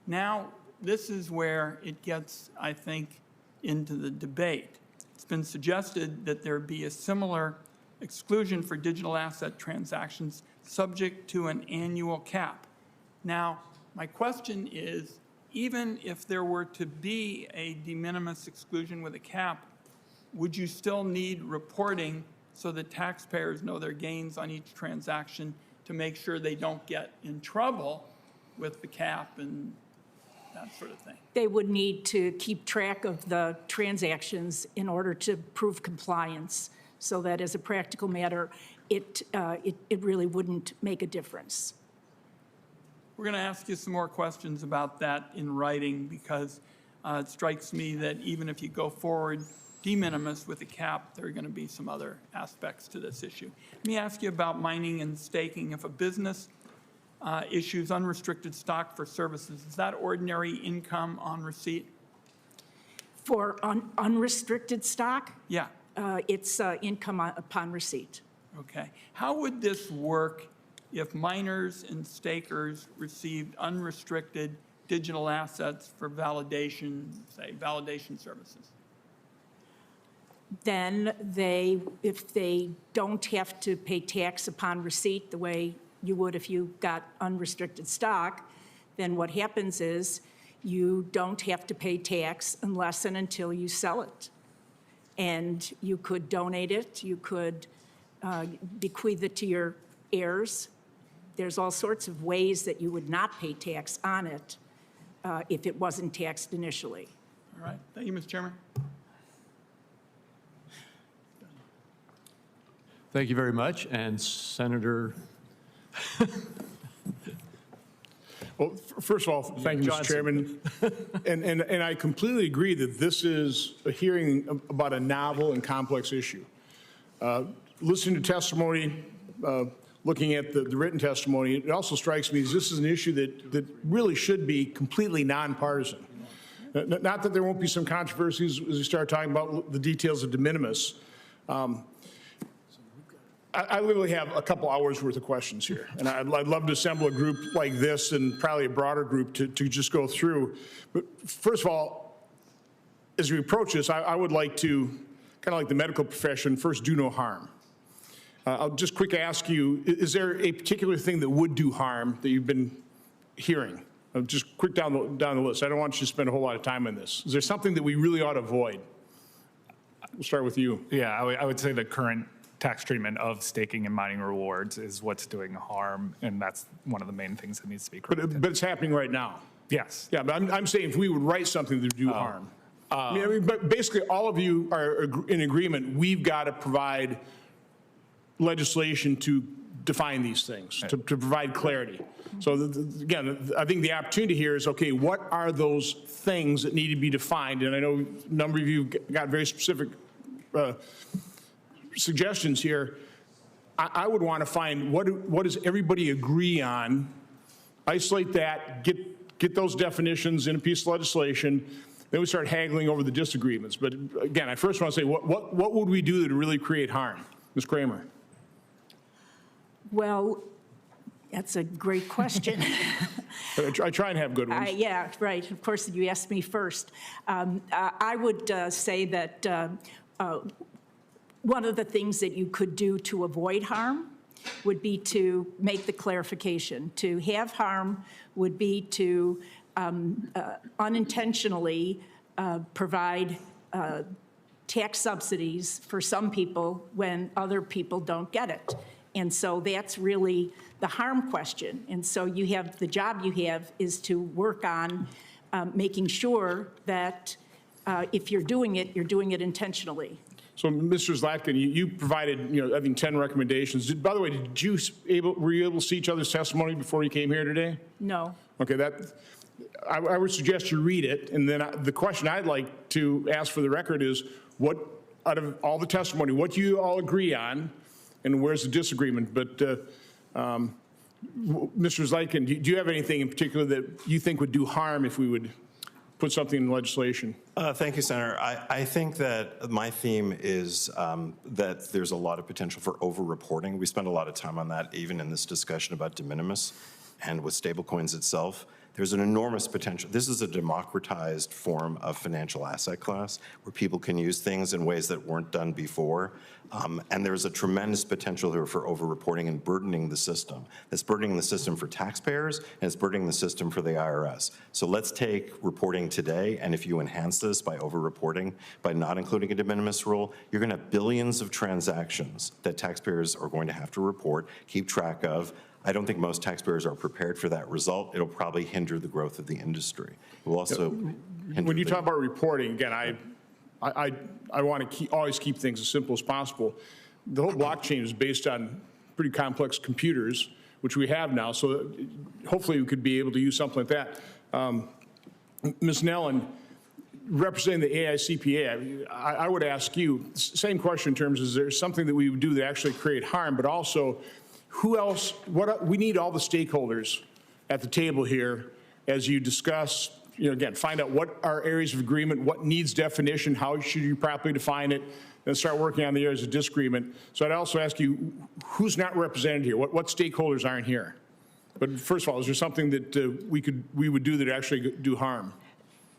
Now, this is where it gets, I think, into the debate. It's been suggested that there be a similar exclusion for digital asset transactions subject to an annual cap. Now, my question is, even if there were to be a de minimis exclusion with a cap, would you still need reporting so that taxpayers know their gains on each transaction to make sure they don't get in trouble with the cap and that sort of thing? They would need to keep track of the transactions in order to prove compliance, so that as a practical matter, it really wouldn't make a difference. We're going to ask you some more questions about that in writing, because it strikes me that even if you go forward de minimis with a cap, there are going to be some other aspects to this issue. Let me ask you about mining and staking. If a business issues unrestricted stock for services, is that ordinary income on receipt? For unrestricted stock? Yeah. It's income upon receipt. Okay. How would this work if miners and stakers received unrestricted digital assets for validation, say, validation services? Then if they don't have to pay tax upon receipt the way you would if you got unrestricted stock, then what happens is you don't have to pay tax unless and until you sell it. And you could donate it, you could bequeath it to your heirs. There's all sorts of ways that you would not pay tax on it if it wasn't taxed initially. All right. Thank you, Mr. Chairman. Thank you very much. And Senator Well, first of all, thank you, Mr. Chairman. And I completely agree that this is a hearing about a novel and complex issue. listening to testimony, looking at the written testimony, it also strikes me as this is an issue that really should be completely nonpartisan. Not that there won't be some controversies as we start talking about the details of de minimis. I literally have a couple hours worth of questions here, and I'd love to assemble a group like this and probably a broader group to just go through. But first of all, as we approach this, I would like to, kind of like the medical profession, first do no harm. I'll just quick ask you, is there a particular thing that would do harm that you've been hearing? Just quick down the list. I don't want you to spend a whole lot of time on this. Is there something that we really ought to avoid? We'll start with you. Yeah, I would say the current tax treatment of staking and mining rewards is what's doing harm, and that's one of the main things that needs to be corrected. But it's happening right now. Yes. Yeah, but I'm saying if we would write something that would do harm. I mean, but basically all of you are in agreement, we've got to provide legislation to define these things, to provide clarity. So again, I think the opportunity here is, okay, what are those things that need to be defined? And I know a number of you got very specific suggestions here. I would want to find what does everybody agree on, isolate that, get those definitions in a piece of legislation, then we start haggling over the disagreements. But again, I first want to say, what would we do to really create harm? Ms. Kramer. Well, that's a great question. I try and have good ones. Yeah, right. Of course, you asked me first. I would say that one of the things that you could do to avoid harm would be to make the clarification. To have harm would be to unintentionally provide tax subsidies for some people when other people don't get it. And so that's really the harm question. And so you have, the job you have is to work on making sure that if you're doing it intentionally. So, Mr. Zlatkin, you provided, I think 10 recommendations. By the way, were you able to see each other's testimony before you came here today? No. Okay, I would suggest you read it, and then the question I'd like to ask for the record is, what, out of all the testimony, what do you all agree on, and where's the disagreement? But Mr. Zlatkin, do you have anything in particular that you think would do harm if we would put something in legislation? Thank you, Senator. I think that my theme is that there's a lot of potential for over-reporting. We spend a lot of time on that, even in this discussion about de minimis and with stablecoins itself. There's an enormous potential. This is a democratized form of financial asset class where people can use things in ways that weren't done before. And there's a tremendous potential here for over-reporting and burdening the system. It's burdening the system for taxpayers, and it's burdening the system for the IRS. So let's take reporting today, and if you enhance this by over-reporting, by not including a de minimis rule, you're going to have billions of transactions that taxpayers are going to have to report, keep track of. I don't think most taxpayers are prepared for that result. It'll probably hinder the growth of the industry. It will also when you talk about reporting, again, I want to always keep things as simple as possible. The whole blockchain is based on pretty complex computers, which we have now, so hopefully we could be able to use something like that. Ms. Nellen, representing the AICPA, I would ask you, same question in terms of, is there something that we would do to actually create harm, but also who else, we need all the stakeholders at the table here as you discuss, again, find out what are areas of agreement, what needs definition, how should you properly define it, and start working on the areas of disagreement. So I'd also ask you, who's not represented here? What stakeholders aren't here? But first of all, is there something that we would do that actually do harm?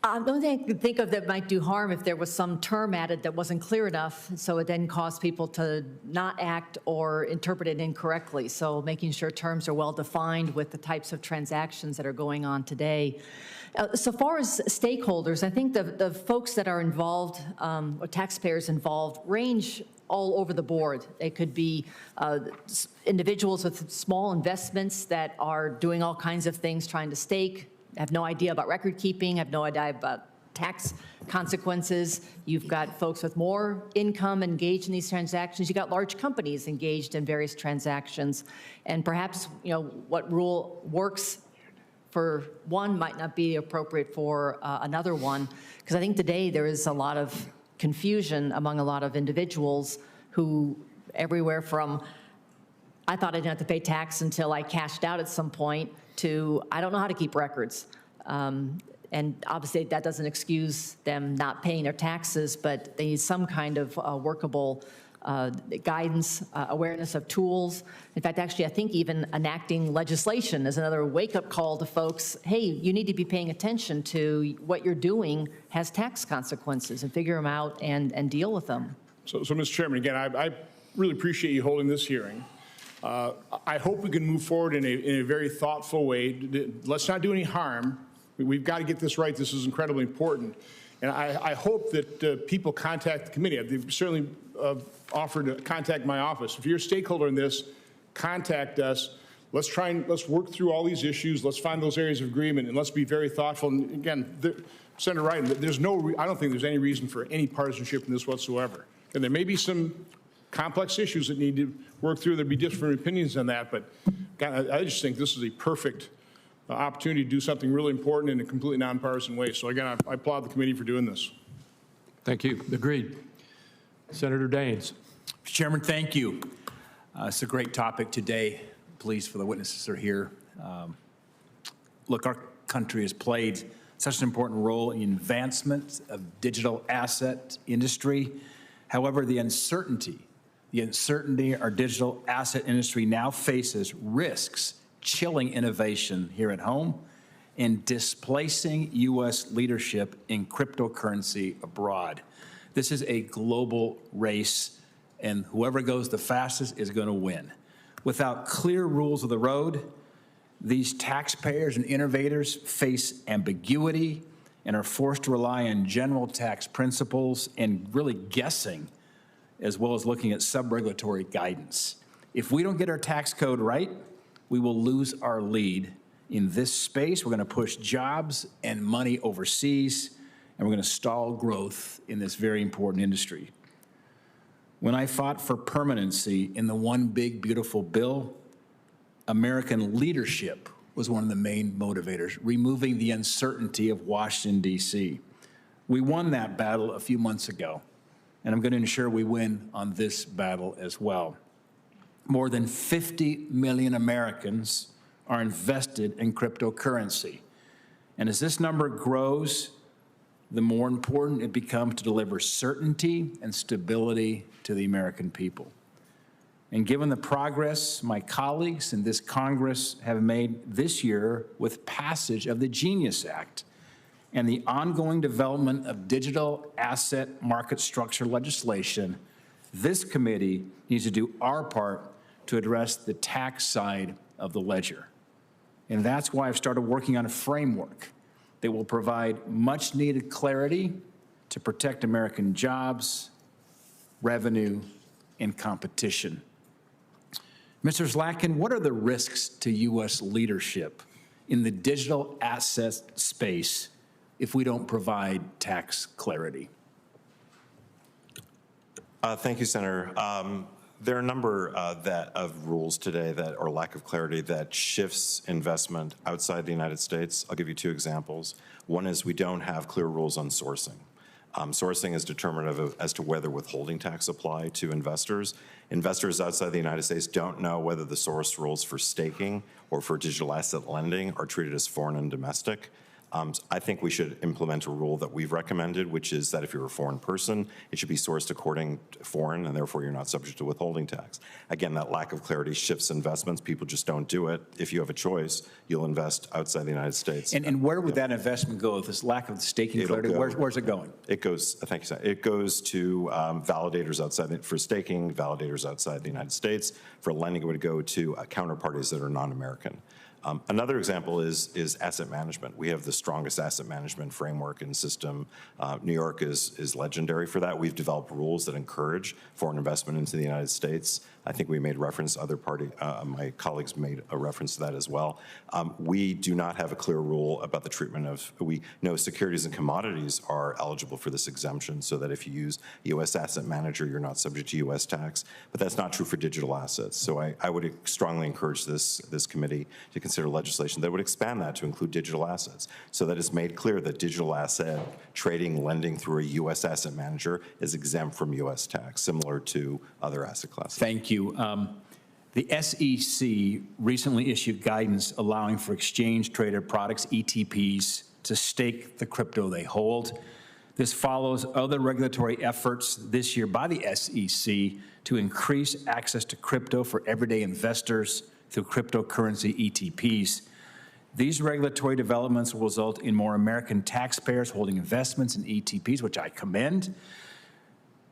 The only thing I could think of that might do harm if there was some term added that wasn't clear enough, so it then caused people to not act or interpret it incorrectly. So making sure terms are well defined with the types of transactions that are going on today. So far as stakeholders, I think the folks that are involved, or taxpayers involved, range all over the board. They could be individuals with small investments that are doing all kinds of things, trying to stake, have no idea about record keeping, have no idea about tax consequences. You've got folks with more income engaged in these transactions. You've got large companies engaged in various transactions. And perhaps, what rule works for one might not be appropriate for another one. Because I think today there is a lot of confusion among a lot of individuals who everywhere from, I thought I didn't have to pay tax until I cashed out at some point, to I don't know how to keep records. And obviously, that doesn't excuse them not paying their taxes, but they need some kind of workable guidance, awareness of tools. In fact, actually, I think even enacting legislation is another wake-up call to folks. Hey, you need to be paying attention to what you're doing has tax consequences, and figure them out and deal with them. So Mr. Chairman, again, I really appreciate you holding this hearing. I hope we can move forward in a very thoughtful way. Let's not do any harm. We've got to get this right. This is incredibly important. And I hope that people contact the committee. They've certainly offered to contact my office. If you're a stakeholder in this, contact us. Let's work through all these issues. Let's find those areas of agreement, and let's be very thoughtful. And again, Senator Wright, I don't think there's any reason for any partisanship in this whatsoever. And there may be some complex issues that need to work through. There'd be different opinions on that, but God, I just think this is a perfect opportunity to do something really important in a completely nonpartisan way. So again, I applaud the committee for doing this. Thank you. Agreed. Senator Daines. Mr. Chairman, thank you. It's a great topic today. Pleased for the witnesses that are here. Look, our country has played such an important role in the advancement of digital asset industry. However, the uncertainty our digital asset industry now faces risks chilling innovation here at home and displacing U.S. leadership in cryptocurrency abroad. This is a global race, and whoever goes the fastest is going to win. Without clear rules of the road, these taxpayers and innovators face ambiguity and are forced to rely on general tax principles and really guessing, as well as looking at sub-regulatory guidance. If we don't get our tax code right, we will lose our lead in this space. We're going to push jobs and money overseas, and we're going to stall growth in this very important industry. When I fought for permanency in the One Big Beautiful Bill, American leadership was one of the main motivators, removing the uncertainty of Washington, D.C. We won that battle a few months ago, and I'm going to ensure we win on this battle as well. More than 50 million Americans are invested in cryptocurrency. And as this number grows, the more important it becomes to deliver certainty and stability to the American people. And given the progress my colleagues in this Congress have made this year with passage of the Genius Act and the ongoing development of digital asset market structure legislation, this committee needs to do our part to address the tax side of the ledger. And that's why I've started working on a framework that will provide much needed clarity to protect American jobs, revenue, and competition. Mr. Zlatkin, what are the risks to U.S. leadership in the digital asset space if we don't provide tax clarity? Thank you, Senator. There are a number of rules today or lack of clarity that shifts investment outside the United States. I'll give you two examples. One is we don't have clear rules on sourcing. Sourcing is determinative as to whether withholding tax apply to investors. Investors outside the United States don't know whether the source rules for staking or for digital asset lending are treated as foreign and domestic. I think we should implement a rule that we've recommended, which is that if you're a foreign person, it should be sourced according to foreign, and therefore you're not subject to withholding tax. Again, that lack of clarity shifts investments. People just don't do it. If you have a choice, you'll invest outside the United States. And where would that investment go if this lack of staking clarity? Where's it going? It goes, thank you, Senator. It goes to validators outside, for staking, validators outside the United States. For lending, it would go to counterparties that are non-American. Another example is asset management. We have the strongest asset management framework and system. New York is legendary for that. We've developed rules that encourage foreign investment into the United States. I think we made reference, my colleagues made a reference to that as well. We do not have a clear rule about the treatment of, we know securities and commodities are eligible for this exemption, so that if you use a U.S. asset manager, you're not subject to U.S. tax, but that's not true for digital assets. So I would strongly encourage this committee to consider consider legislation that would expand that to include digital assets, so that it's made clear that digital asset trading, lending through a U.S. asset manager is exempt from U.S. tax, similar to other asset classes. Thank you. The SEC recently issued guidance allowing for exchange-traded products, ETPs, to stake the crypto they hold. This follows other regulatory efforts this year by the SEC to increase access to crypto for everyday investors through cryptocurrency ETPs. These regulatory developments will result in more American taxpayers holding investments in ETPs, which I commend.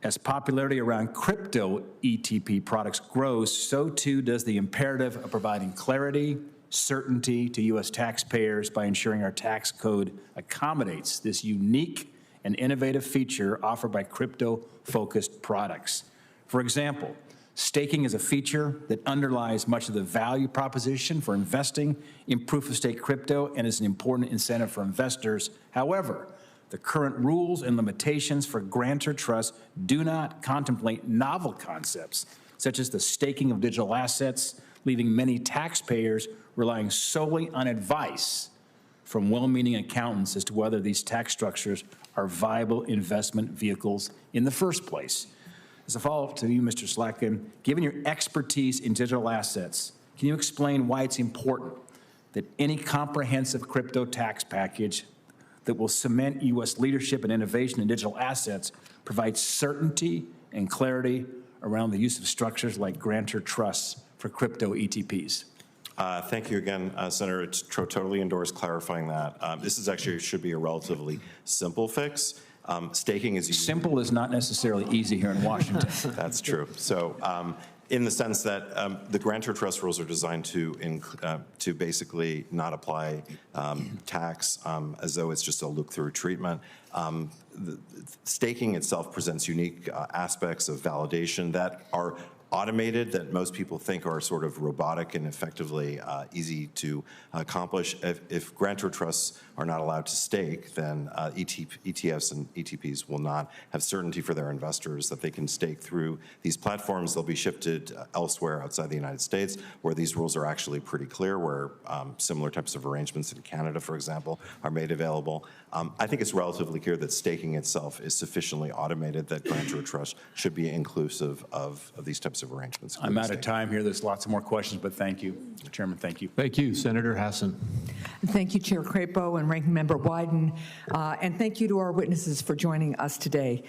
As popularity around crypto ETP products grows, so too does the imperative of providing clarity, certainty to U.S. taxpayers by ensuring our tax code accommodates this unique and innovative feature offered by crypto-focused products. For example, staking is a feature that underlies much of the value proposition for investing in proof-of-stake crypto and is an important incentive for investors. However, the current rules and limitations for grantor trusts do not contemplate novel concepts, such as the staking of digital assets, leaving many taxpayers relying solely on advice from well-meaning accountants as to whether these tax structures are viable investment vehicles in the first place. As a follow-up to you, Mr. Slatkin, given your expertise in digital assets, can you explain why it's important that any comprehensive crypto tax package that will cement U.S. leadership and innovation in digital assets provides certainty and clarity around the use of structures like grantor trusts for crypto ETPs? Thank you again, Senator. It's totally endorse clarifying that. This is actually should be a relatively simple fix. Staking is simple is not necessarily easy here in Washington. That's true. So, in the sense that the grantor trust rules are designed to basically not apply tax as though it's just a look-through treatment. Staking itself presents unique aspects of validation that are automated, that most people think are sort of robotic and effectively easy to accomplish. If grantor trusts are not allowed to stake, then ETFs and ETPs will not have certainty for their investors that they can stake through these platforms. They'll be shifted elsewhere outside the United States, where these rules are actually pretty clear, where similar types of arrangements in Canada, for example, are made available. I think it's relatively clear that staking itself is sufficiently automated that grantor trust should be inclusive of these types of arrangements. I'm out of time here. There's lots of more questions, but thank you, Mr. Chairman. Thank you. Thank you, Senator Hassan. Thank you, Chair Crapo and Ranking Member Wyden, and thank you to our witnesses for joining us today.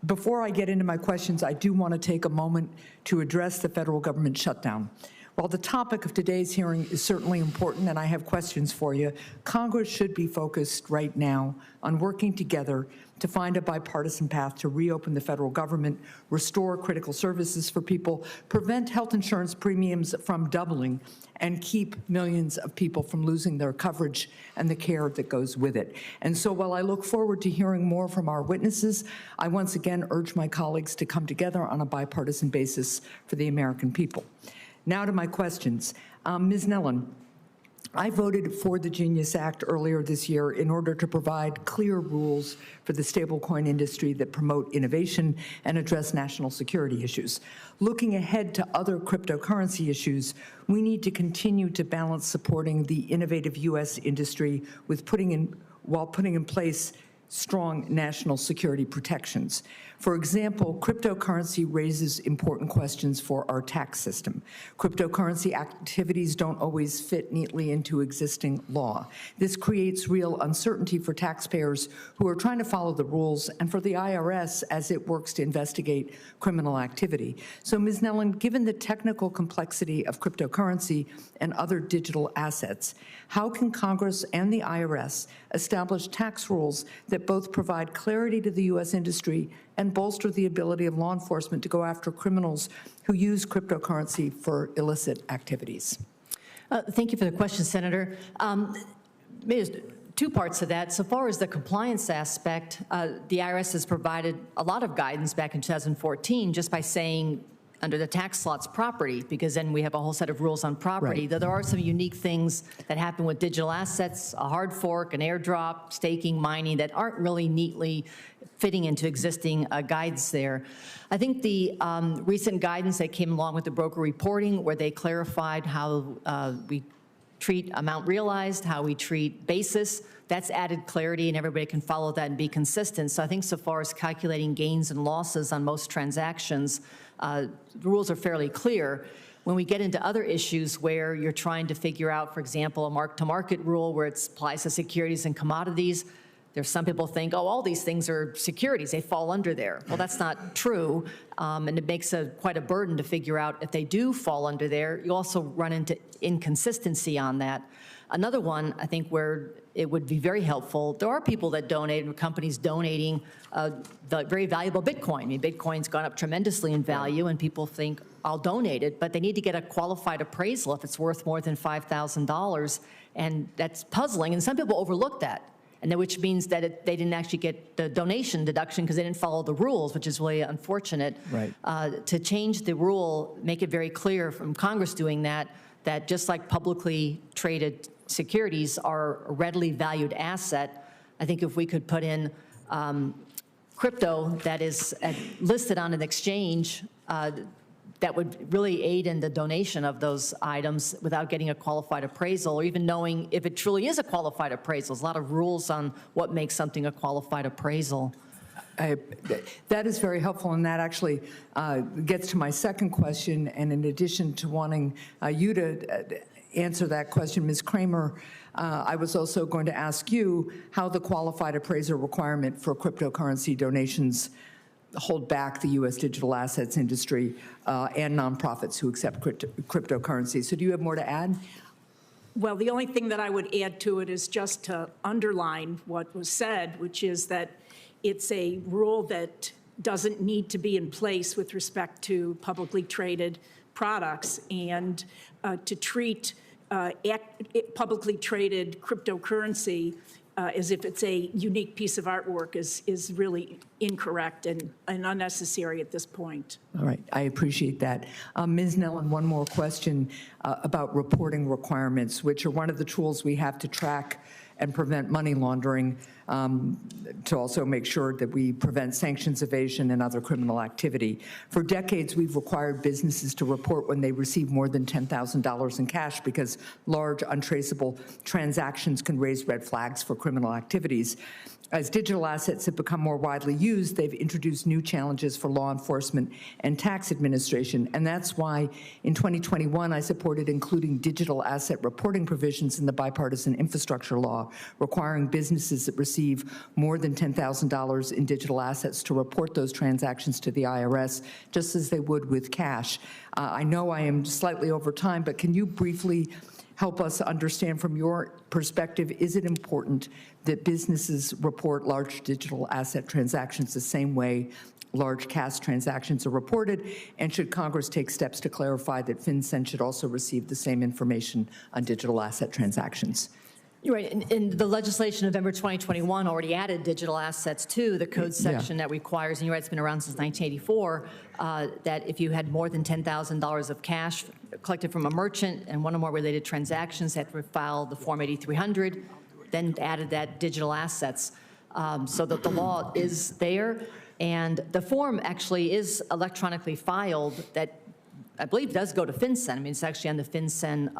Before I get into my questions, I do want to take a moment to address the federal government shutdown. While the topic of today's hearing is certainly important and I have questions for you, Congress should be focused right now on working together to find a bipartisan path to reopen the federal government, restore critical services for people, prevent health insurance premiums from doubling, and keep millions of people from losing their coverage and the care that goes with it. And so while I look forward to hearing more from our witnesses, I once again urge my colleagues to come together on a bipartisan basis for the American people. Now to my questions. Ms. Nellen, I voted for the Genius Act earlier this year in order to provide clear rules for the stablecoin industry that promote innovation and address national security issues. Looking ahead to other cryptocurrency issues, we need to continue to balance supporting the innovative U.S. industry with while putting in place strong national security protections. For example, cryptocurrency raises important questions for our tax system. Cryptocurrency activities don't always fit neatly into existing law. This creates real uncertainty for taxpayers who are trying to follow the rules and for the IRS as it works to investigate criminal activity. So, Ms. Nellen, given the technical complexity of cryptocurrency and other digital assets, how can Congress and the IRS establish tax rules that both provide clarity to the U.S. industry and bolster the ability of law enforcement to go after criminals who use cryptocurrency for illicit activities? Thank you for the question, Senator. There's two parts to that. So far as the compliance aspect, the IRS has provided a lot of guidance back in 2014 just by saying under the tax slots property, because then we have a whole set of rules on property. Right. Though there are some unique things that happen with digital assets, a hard fork, an airdrop, staking, mining, that aren't really neatly fitting into existing guides there. I think the recent guidance that came along with the broker reporting, where they clarified how we treat amount realized, how we treat basis. That's added clarity, and everybody can follow that and be consistent. So I think so far as calculating gains and losses on most transactions, the rules are fairly clear. When we get into other issues where you're trying to figure out, for example, a mark-to-market rule where it applies to securities and commodities, there's some people think, oh, all these things are securities, they fall under there. Well, that's not true, and it makes quite a burden to figure out if they do fall under there. You also run into inconsistency on that. Another one, I think, where it would be very helpful, there are people that donate and companies donating the very valuable Bitcoin. I mean, Bitcoin's gone up tremendously in value, and people think, I'll donate it, but they need to get a qualified appraisal if it's worth more than $5,000, and that's puzzling, and some people overlook that. And then, which means that they didn't actually get the donation deduction because they didn't follow the rules, which is really unfortunate. Right. To change the rule, make it very clear from Congress doing that, that just like publicly traded securities are a readily valued asset, I think if we could put in crypto that is listed on an exchange, that would really aid in the donation of those items without getting a qualified appraisal or even knowing if it truly is a qualified appraisal. There's a lot of rules on what makes something a qualified appraisal. That is very helpful, and that actually gets to my second question. And in addition to wanting you to answer that question, Ms. Kramer, I was also going to ask you how the qualified appraiser requirement for cryptocurrency donations hold back the U.S. digital assets industry and nonprofits who accept cryptocurrency. So do you have more to add? Well, the only thing that I would add to it is just to underline what was said, which is that it's a rule that doesn't need to be in place with respect to publicly traded products, and to treat publicly traded cryptocurrency as if it's a unique piece of artwork is really incorrect and unnecessary at this point. All right, I appreciate that. Ms. Nellen, one more question about reporting requirements, which are one of the tools we have to track and prevent money laundering, to also make sure that we prevent sanctions evasion and other criminal activity. For decades, we've required businesses to report when they receive more than $10,000 in cash because large, untraceable transactions can raise red flags for criminal activities. As digital assets have become more widely used, they've introduced new challenges for law enforcement and tax administration, and that's why in 2021 I supported including digital asset reporting provisions in the bipartisan infrastructure law, requiring businesses that receive more than $10,000 in digital assets to report those transactions to the IRS, just as they would with cash. I know I am slightly over time, but can you briefly help us understand from your perspective, is it important that businesses report large digital asset transactions the same way large cash transactions are reported? And should Congress take steps to clarify that FinCEN should also receive the same information on digital asset transactions? You're right. In the legislation of November 2021 already added digital assets to the code section that requires, and you're right, it's been around since 1984, that if you had more than $10,000 of cash collected from a merchant and one or more related transactions, had to file the Form 8300, then added that digital assets, so that the law is there. And the form actually is electronically filed that I believe does go to FinCEN. I mean, it's actually on the FinCEN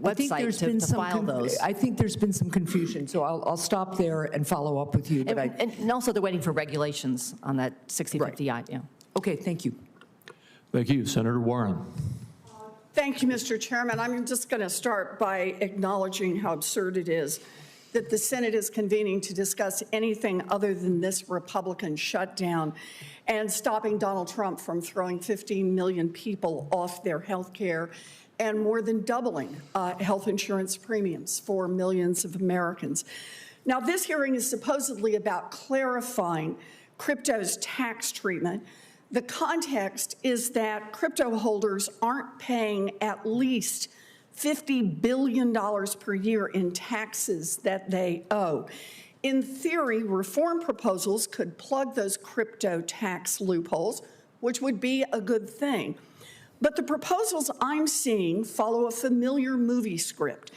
website to file those. I think there's been some confusion, so I'll stop there and follow up with you. But and also they're waiting for regulations on that 6050I. Right. Yeah. Okay, thank you. Thank you. Senator Warren. Thank you, Mr. Chairman. I'm just going to start by acknowledging how absurd it is that the Senate is convening to discuss anything other than this Republican shutdown and stopping Donald Trump from throwing 15 million people off their health care and more than doubling health insurance premiums for millions of Americans. Now, this hearing is supposedly about clarifying crypto's tax treatment. The context is that crypto holders aren't paying at least $50 billion per year in taxes that they owe. In theory, reform proposals could plug those crypto tax loopholes, which would be a good thing. But the proposals I'm seeing follow a familiar movie script.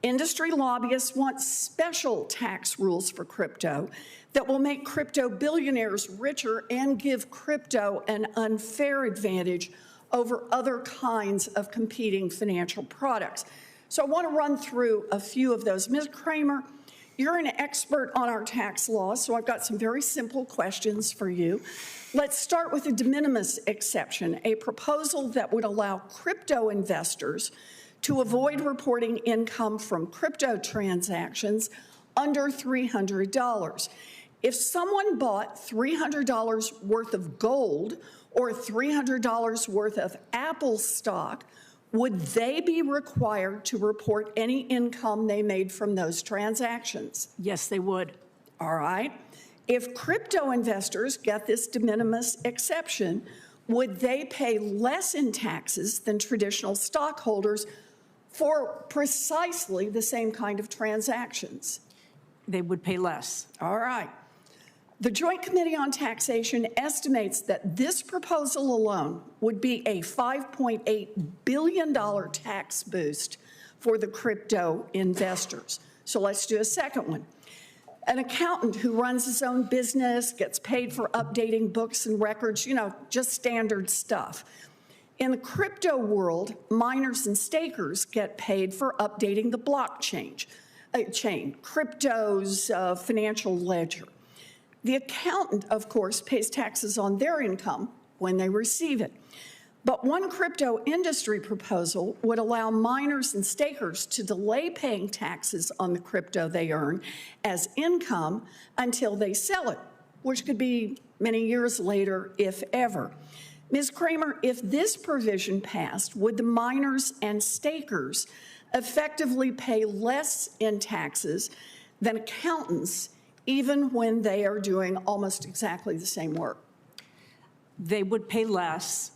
Industry lobbyists want special tax rules for crypto that will make crypto billionaires richer and give crypto an unfair advantage over other kinds of competing financial products. So I want to run through a few of those. Ms. Kramer, you're an expert on our tax law, so I've got some very simple questions for you. Let's start with a de minimis exception, a proposal that would allow crypto investors to avoid reporting income from crypto transactions under $300. If someone bought $300 worth of gold or $300 worth of Apple stock, would they be required to report any income they made from those transactions? Yes, they would. All right. If crypto investors get this de minimis exception, would they pay less in taxes than traditional stockholders for precisely the same kind of transactions? They would pay less. All right. The Joint Committee on Taxation estimates that this proposal alone would be a $5.8 billion tax boost for the crypto investors. So let's do a second one. An accountant who runs his own business, gets paid for updating books and records, just standard stuff. In the crypto world, miners and stakers get paid for updating the blockchain, crypto's financial ledger. The accountant, of course, pays taxes on their income when they receive it. But one crypto industry proposal would allow miners and stakers to delay paying taxes on the crypto they earn as income until they sell it, which could be many years later, if ever. Ms. Kramer, if this provision passed, would the miners and stakers effectively pay less in taxes than accountants, even when they are doing almost exactly the same work? They would pay less.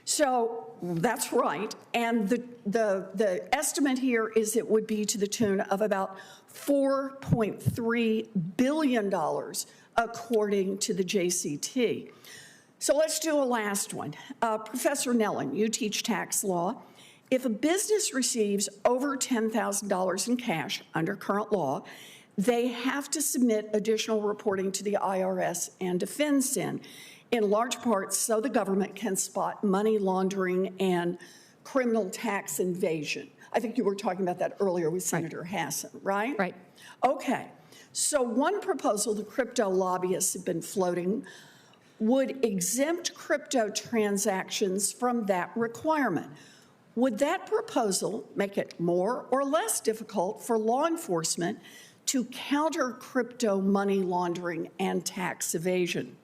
So that's right. And the estimate here is it would be to the tune of about $4.3 billion, according to the JCT. So let's do a last one. Professor Nellen, you teach tax law. If a business receives over $10,000 in cash under current law, they have to submit additional reporting to the IRS and to FinCEN, in large part so the government can spot money laundering and criminal tax evasion. I think you were talking about that earlier with Senator Hassan, right? Right. Okay. So one proposal the crypto lobbyists have been floating would exempt crypto transactions from that requirement. Would that proposal make it more or less difficult for law enforcement to counter crypto money laundering and tax evasion?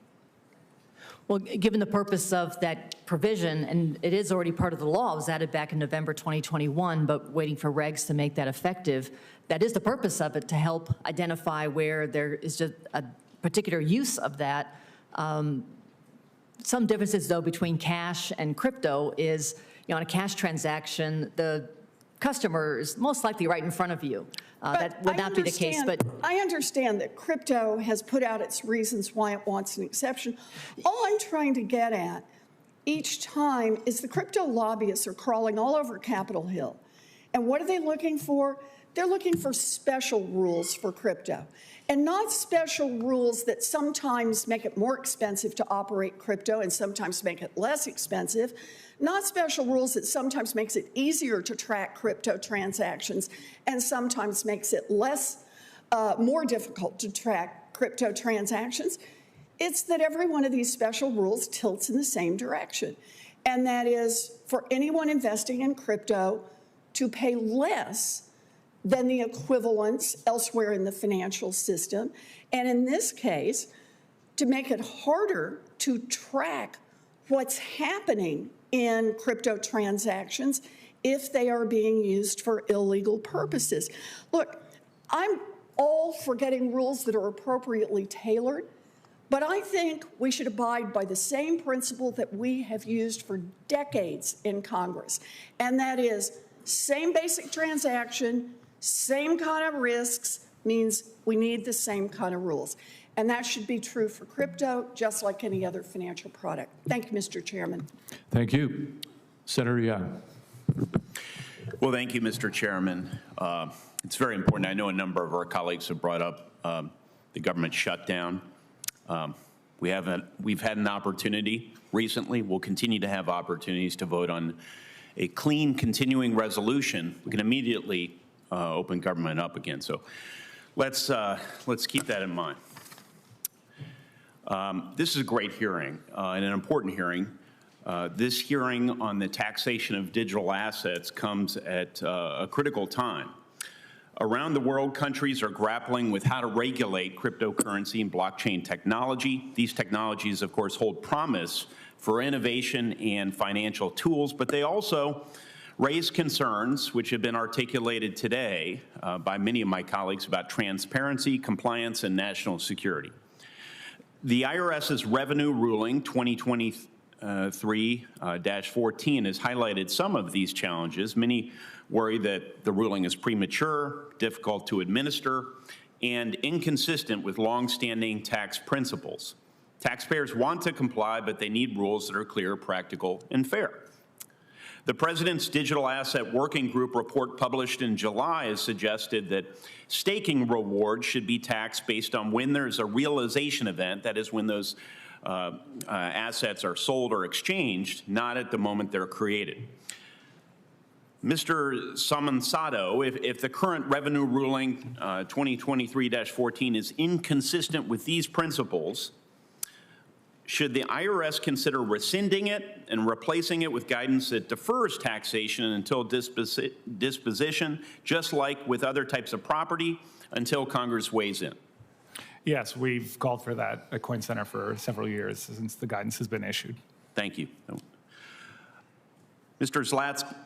Well, given the purpose of that provision, and it is already part of the law, it was added back in November 2021, but waiting for regs to make that effective, that is the purpose of it, to help identify where there is just a particular use of that. Some differences, though, between cash and crypto is, on a cash transaction, the customer is most likely right in front of you. That would not be the case. But I understand that crypto has put out its reasons why it wants an exception. All I'm trying to get at each time is the crypto lobbyists are crawling all over Capitol Hill. And what are they looking for? They're looking for special rules for crypto, and not special rules that sometimes make it more expensive to operate crypto and sometimes make it less expensive, not special rules that sometimes makes it easier to track crypto transactions and sometimes makes it more difficult to track crypto transactions. It's that every one of these special rules tilts in the same direction, and that is for anyone investing in crypto to pay less than the equivalents elsewhere in the financial system, and in this case, to make it harder to track what's happening in crypto transactions if they are being used for illegal purposes. Look, I'm all for getting rules that are appropriately tailored, but I think we should abide by the same principle that we have used for decades in Congress, and that is same basic transaction, same kind of risks means we need the same kind of rules. And that should be true for crypto, just like any other financial product. Thank you, Mr. Chairman. Thank you. Senator Young. Well, thank you, Mr. Chairman. It's very important. I know a number of our colleagues have brought up the government shutdown. We've had an opportunity recently. We'll continue to have opportunities to vote on a clean continuing resolution, we can immediately open government up again. So let's keep that in mind. This is a great hearing and an important hearing. This hearing on the taxation of digital assets comes at a critical time. Around the world, countries are grappling with how to regulate cryptocurrency and blockchain technology. These technologies, of course, hold promise for innovation and financial tools, but they also raise concerns, which have been articulated today by many of my colleagues, about transparency, compliance, and national security. The IRS's revenue ruling 2023-14 has highlighted some of these challenges. Many worry that the ruling is premature, difficult to administer, and inconsistent with longstanding tax principles. Taxpayers want to comply, but they need rules that are clear, practical, and fair. The President's Digital Asset Working Group report published in July has suggested that staking rewards should be taxed based on when there's a realization event, that is when those assets are sold or exchanged, not at the moment they're created. Mr. Samansato, if the current revenue ruling 2023-14 is inconsistent with these principles, should the IRS consider rescinding it and replacing it with guidance that defers taxation until disposition, just like with other types of property, until Congress weighs in? Yes, we've called for that at Coin Center for several years since the guidance has been issued. Thank you. Mr.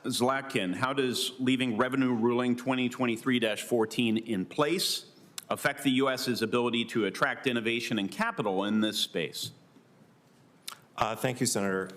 Zlatkin, how does leaving revenue ruling 2023-14 in place affect the U.S.'s ability to attract innovation and capital in this space? Thank you, Senator.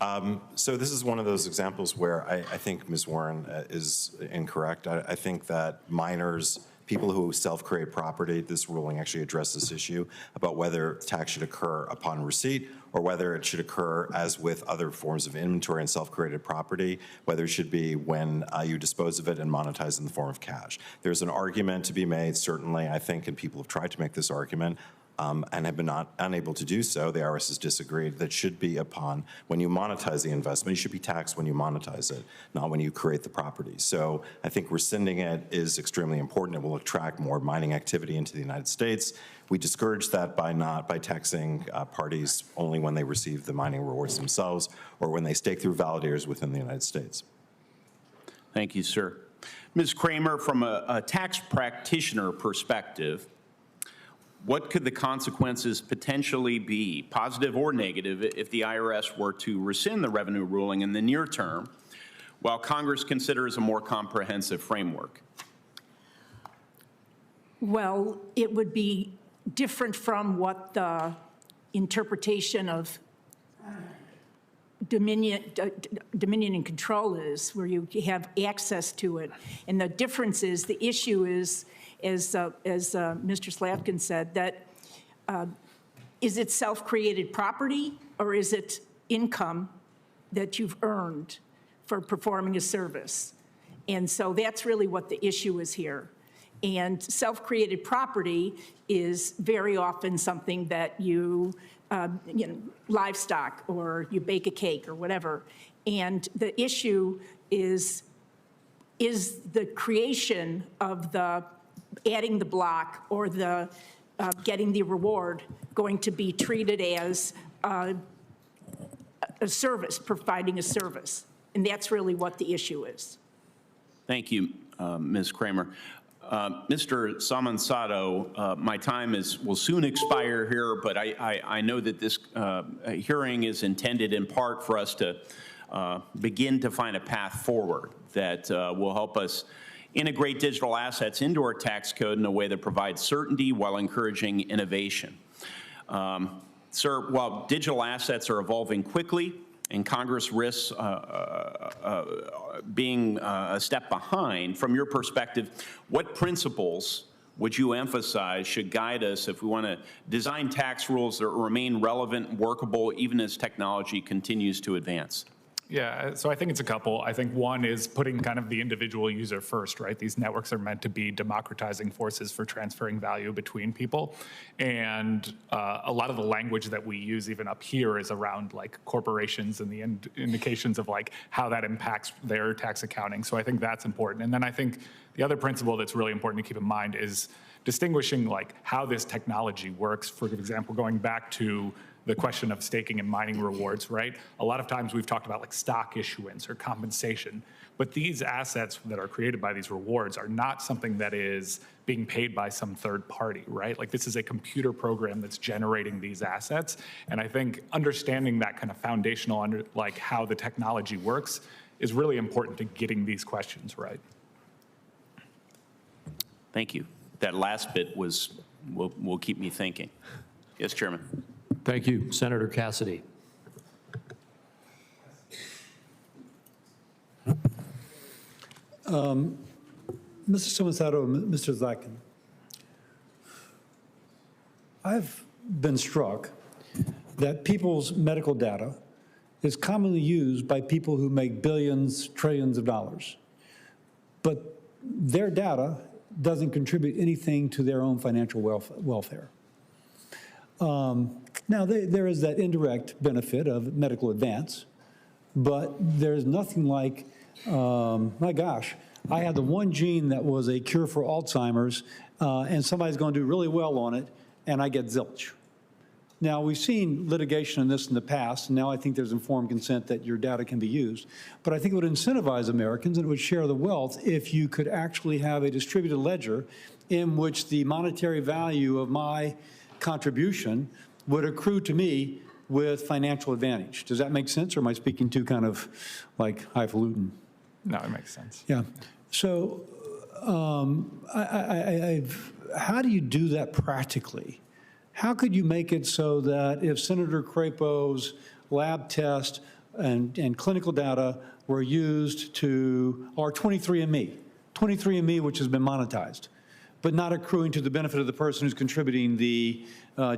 So this is one of those examples where I think Ms. Warren is incorrect. I think that minors, people who self-create property, this ruling actually addressed this issue about whether tax should occur upon receipt or whether it should occur, as with other forms of inventory and self-created property, whether it should be when you dispose of it and monetize in the form of cash. There's an argument to be made, certainly, I think, and people have tried to make this argument, and have been unable to do so. The IRS has disagreed that should be upon when you monetize the investment. You should be taxed when you monetize it, not when you create the property. So I think rescinding it is extremely important. It will attract more mining activity into the United States. We discourage that by taxing parties only when they receive the mining rewards themselves or when they stake through validators within the United States. Thank you, sir. Ms. Kramer, from a tax practitioner perspective, what could the consequences potentially be, positive or negative, if the IRS were to rescind the revenue ruling in the near term while Congress considers a more comprehensive framework? Well, it would be different from what the interpretation of dominion and control is, where you have access to it. And the difference is, the issue is, as Mr. Slatkin said, that is it self-created property or is it income that you've earned for performing a service? And so that's really what the issue is here. And self-created property is very often something that you livestock, or you bake a cake or whatever. And the issue is the creation of the adding the block or the getting the reward going to be treated as a service, providing a service? And that's really what the issue is. Thank you, Ms. Kramer. Mr. Samansato, my time will soon expire here, but I know that this hearing is intended in part for us to begin to find a path forward that will help us integrate digital assets into our tax code in a way that provides certainty while encouraging innovation. Sir, while digital assets are evolving quickly and Congress risks being a step behind, from your perspective, what principles would you emphasize should guide us if we want to design tax rules that remain relevant and workable even as technology continues to advance? Yeah, so I think it's a couple. I think one is putting kind of the individual user first, right? These networks are meant to be democratizing forces for transferring value between people. And a lot of the language that we use even up here is around like corporations and the indications of like how that impacts their tax accounting. So I think that's important. And then I think the other principle that's really important to keep in mind is distinguishing like how this technology works. For example, going back to the question of staking and mining rewards, right? A lot of times we've talked about like stock issuance or compensation, but these assets that are created by these rewards are not something that is being paid by some third party, right? Like this is a computer program that's generating these assets. And I think understanding that kind of foundational, like how the technology works is really important to getting these questions right. Thank you. That last bit will keep me thinking. Yes, Chairman. Thank you. Senator Cassidy. Mr. Somosato and Mr. Zlakin, I've been struck that people's medical data is commonly used by people who make billions, trillions of dollars, but their data doesn't contribute anything to their own financial welfare. Now, there is that indirect benefit of medical advance, but there's nothing like, my gosh, I had the one gene that was a cure for Alzheimer's, and somebody's going to do really well on it, and I get zilch. Now, we've seen litigation on this in the past, and now I think there's informed consent that your data can be used. But I think it would incentivize Americans and it would share the wealth if you could actually have a distributed ledger in which the monetary value of my contribution would accrue to me with financial advantage. Does that make sense, or am I speaking too kind of like highfalutin? No, it makes sense. Yeah. So how do you do that practically? How could you make it so that if Senator Crapo's lab test and clinical data were used to, or 23andMe, which has been monetized, but not accruing to the benefit of the person who's contributing the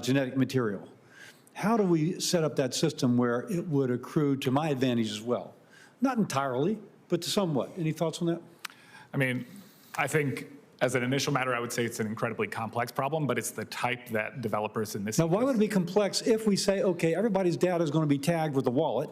genetic material. How do we set up that system where it would accrue to my advantage as well? Not entirely, but to somewhat. Any thoughts on that? I mean, I think as an initial matter, I would say it's an incredibly complex problem, but it's the type that developers in this. Now, why would it be complex if we say, okay, everybody's data is going to be tagged with a wallet,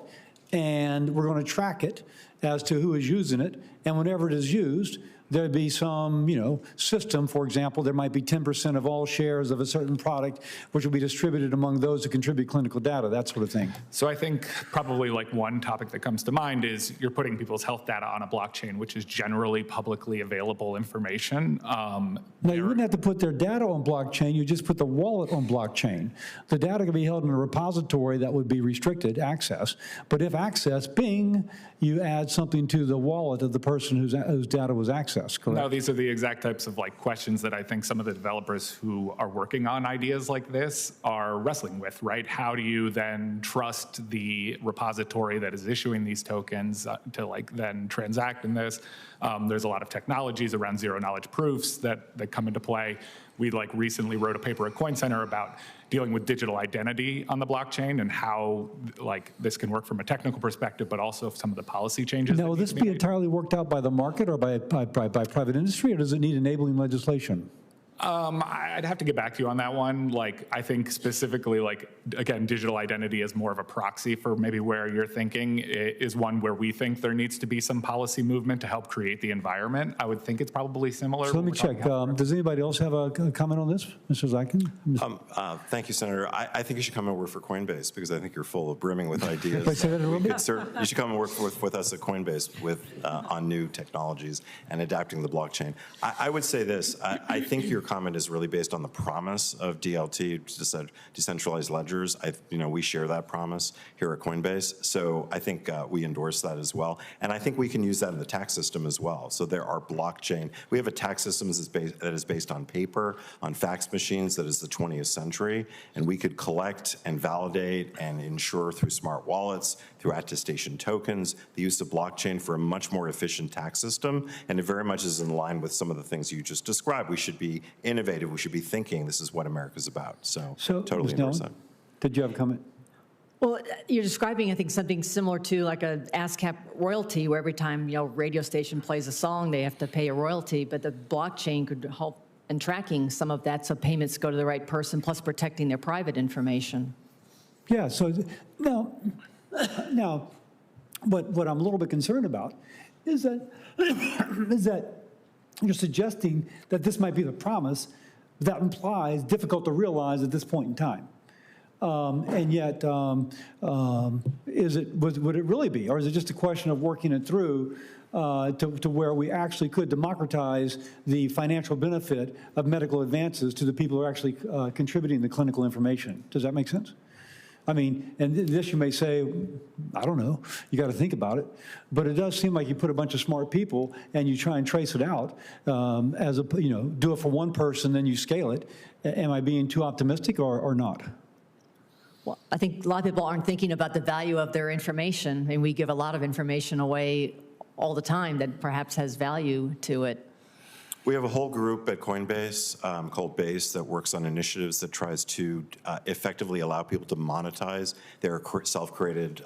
and we're going to track it as to who is using it, and whenever it is used, there'd be some, system, for example, there might be 10% of all shares of a certain product, which will be distributed among those who contribute clinical data, that sort of thing. So I think probably like one topic that comes to mind is you're putting people's health data on a blockchain, which is generally publicly available information. Now, you wouldn't have to put their data on blockchain, you just put the wallet on blockchain. The data can be held in a repository that would be restricted access, but if accessed, bing, you add something to the wallet of the person whose data was accessed. Correct? No, these are the exact types of questions that I think some of the developers who are working on ideas like this are wrestling with, right? How do you then trust the repository that is issuing these tokens to then transact in this? There's a lot of technologies around zero knowledge proofs that come into play. We recently wrote a paper at Coin Center about dealing with digital identity on the blockchain and how this can work from a technical perspective, but also some of the policy changes. Now, will this be entirely worked out by the market or by private industry, or does it need enabling legislation? I'd have to get back to you on that one. I think specifically, again, digital identity is more of a proxy for maybe where you're thinking is one where we think there needs to be some policy movement to help create the environment. I would think it's probably similar. So let me check. Does anybody else have a comment on this? Mr. Zlakin? Thank you, Senator. I think you should come and work for Coinbase because I think you're full of brimming with ideas. Can I say that a little bit? You should come and work with us at Coinbase on new technologies and adapting the blockchain. I would say this. I think your comment is really based on the promise of DLT, decentralized ledgers. We share that promise here at Coinbase, so I think we endorse that as well. And I think we can use that in the tax system as well. So there are blockchain. We have a tax system that is based on paper, on fax machines, that is the 20th century, and we could collect and validate and ensure through smart wallets, through attestation tokens, the use of blockchain for a much more efficient tax system, and it very much is in line with some of the things you just described. We should be innovative. We should be thinking this is what America's about. So totally endorse that. Did you have a comment? Well, you're describing, I think, something similar to like a ASCAP royalty, where every time, radio station plays a song, they have to pay a royalty, but the blockchain could help in tracking some of that so payments go to the right person, plus protecting their private information. Yeah, so now what I'm a little bit concerned about is that, you're suggesting that this might be the promise that implies difficult to realize at this point in time. And yet, would it really be, or is it just a question of working it through to where we actually could democratize the financial benefit of medical advances to the people who are actually contributing the clinical information? Does that make sense? I mean, and this you may say, I don't know, you got to think about it, but it does seem like you put a bunch of smart people and you try and trace it out as a, do it for one person, then you scale it. Am I being too optimistic or not? Well, I think a lot of people aren't thinking about the value of their information, and we give a lot of information away all the time that perhaps has value to it. We have a whole group at Coinbase called Base that works on initiatives that tries to effectively allow people to monetize their self-created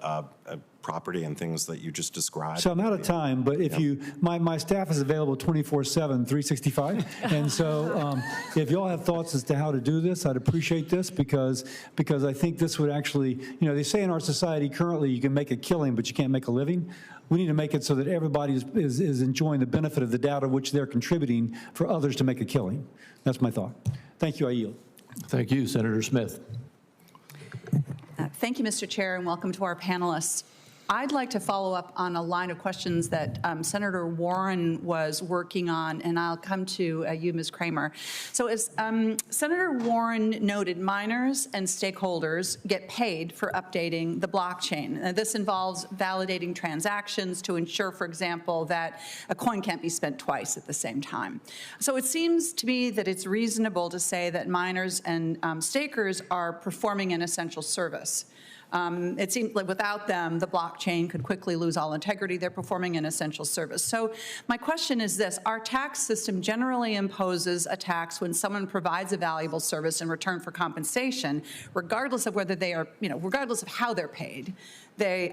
property and things that you just described. So I'm out of time, but if my staff is available 24/7, 365, and so if y'all have thoughts as to how to do this, I'd appreciate this because I think this would actually, they say in our society currently you can make a killing, but you can't make a living. We need to make it so that everybody is enjoying the benefit of the data which they're contributing for others to make a killing. That's my thought. Thank you. I yield. Thank you, Senator Smith. Thank you, Mr. Chair, and welcome to our panelists. I'd like to follow up on a line of questions that Senator Warren was working on, and I'll come to you, Ms. Kramer. So as Senator Warren noted, miners and stakeholders get paid for updating the blockchain. This involves validating transactions to ensure, for example, that a coin can't be spent twice at the same time. So it seems to me that it's reasonable to say that miners and stakers are performing an essential service. It seems like without them, the blockchain could quickly lose all integrity. They're performing an essential service. So my question is this: our tax system generally imposes a tax when someone provides a valuable service in return for compensation, regardless of whether they are, regardless of how they're paid. They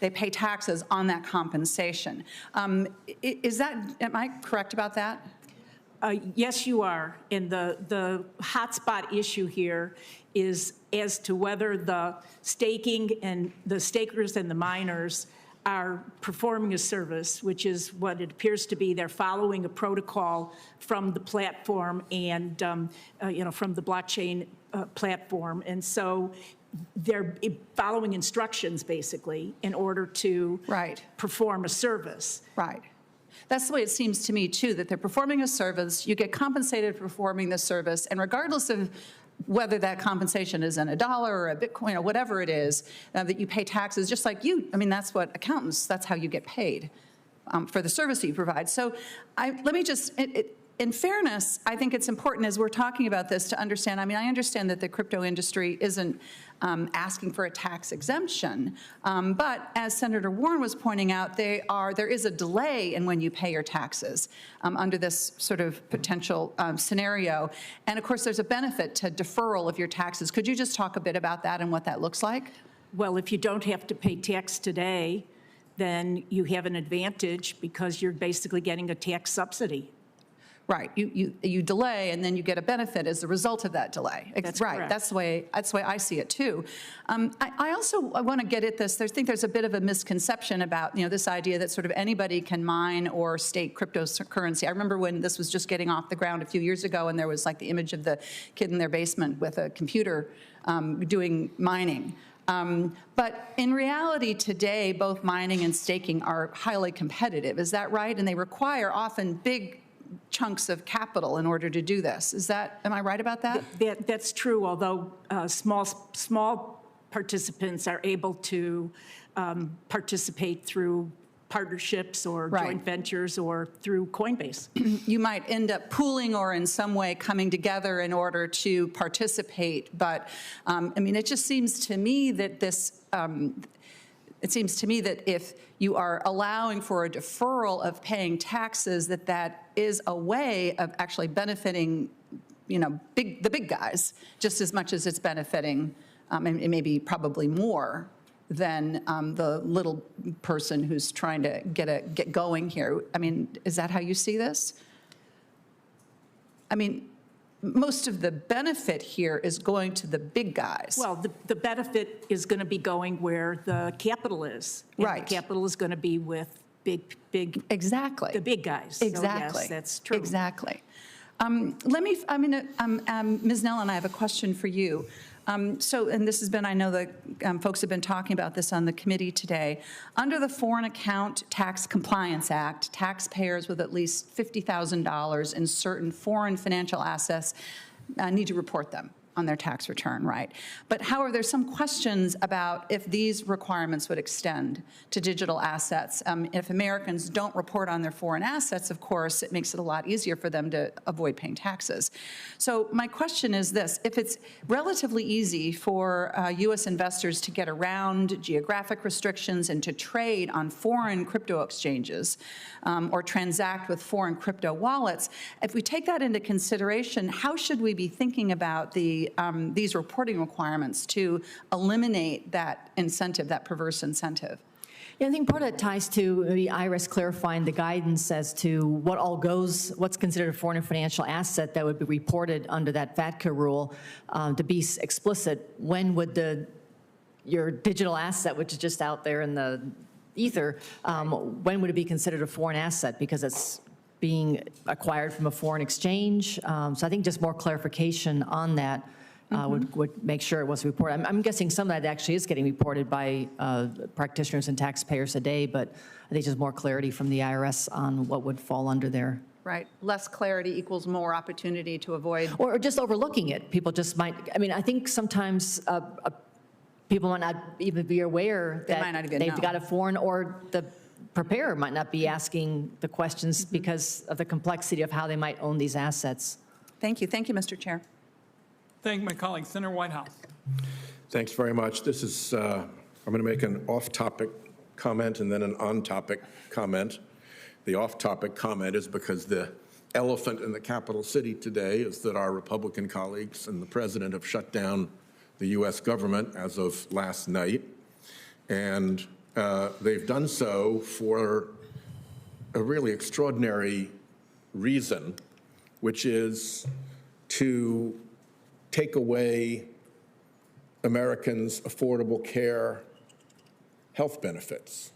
pay taxes on that compensation. Am I correct about that? Yes, you are. And the hotspot issue here is as to whether the staking and the stakers and the miners are performing a service, which is what it appears to be. They're following a protocol from the platform and, from the blockchain platform. And so they're following instructions, basically, in order to perform a service. Right. That's the way it seems to me, too, that they're performing a service, you get compensated for performing the service, and regardless of whether that compensation is in a dollar or a Bitcoin or whatever it is, that you pay taxes just like you. I mean, that's what accountants, that's how you get paid for the service that you provide. So let me just, in fairness, I think it's important as we're talking about this to understand, I understand that the crypto industry isn't asking for a tax exemption, but as Senator Warren was pointing out, there is a delay in when you pay your taxes under this sort of potential scenario. And of course, there's a benefit to deferral of your taxes. Could you just talk a bit about that and what that looks like? Well, if you don't have to pay tax today, then you have an advantage because you're basically getting a tax subsidy. Right. You delay, and then you get a benefit as a result of that delay. That's right. Correct. That's the way I see it too. I also want to get at this. I think there's a bit of a misconception about this idea that sort of anybody can mine or stake cryptocurrency. I remember when this was just getting off the ground a few years ago, and there was like the image of the kid in their basement with a computer doing mining. But in reality today, both mining and staking are highly competitive. Is that right? And they require often big chunks of capital in order to do this. Am I right about that? That's true, although small participants are able to participate through partnerships or joint ventures or through Coinbase. You might end up pooling or in some way coming together in order to participate. But it just seems to me that if you are allowing for a deferral of paying taxes, that is a way of actually benefiting, the big guys just as much as it's benefiting and maybe probably more than the little person who's trying to get going here. I mean, is that how you see this? I mean, most of the benefit here is going to the big guys. Well, the benefit is going to be going where the capital is. And Right. the capital is going to be with big. Exactly. The big guys. Exactly. So yes, that's true. Exactly. Ms. Nellen, I have a question for you. And this has been, I know that folks have been talking about this on the committee today. Under the Foreign Account Tax Compliance Act, taxpayers with at least $50,000 in certain foreign financial assets need to report them on their tax return, right? But however, there's some questions about if these requirements would extend to digital assets. If Americans don't report on their foreign assets, of course, it makes it a lot easier for them to avoid paying taxes. So my question is this: if it's relatively easy for U.S. investors to get around geographic restrictions and to trade on foreign crypto exchanges or transact with foreign crypto wallets, if we take that into consideration, how should we be thinking about these reporting requirements to eliminate that incentive, that perverse incentive? Yeah, I think part of that ties to the IRS clarifying the guidance as to what's considered a foreign financial asset that would be reported under that FATCA rule. To be explicit, when would your digital asset, which is just out there in the ether, when would it be considered a foreign asset? Because it's being acquired from a foreign exchange. So I think just more clarification on that would make sure it was reported. I'm guessing some of that actually is getting reported by practitioners and taxpayers today, but I think just more clarity from the IRS on what would fall under there. Right. Less clarity equals more opportunity to avoid. Or just overlooking it. People just might, I mean, I think sometimes people might not even be aware that they've got a foreign, or the preparer might not be asking the questions because of the complexity of how they might own these assets. Thank you. Thank you, Mr. Chair. Thank my colleague, Senator Whitehouse. Thanks very much. This is, I'm going to make an off-topic comment and then an on-topic comment. The off-topic comment is because the elephant in the capital city today is that our Republican colleagues and the president have shut down the U.S. government as of last night. And they've done so for a really extraordinary reason, which is to take away Americans' affordable care health benefits.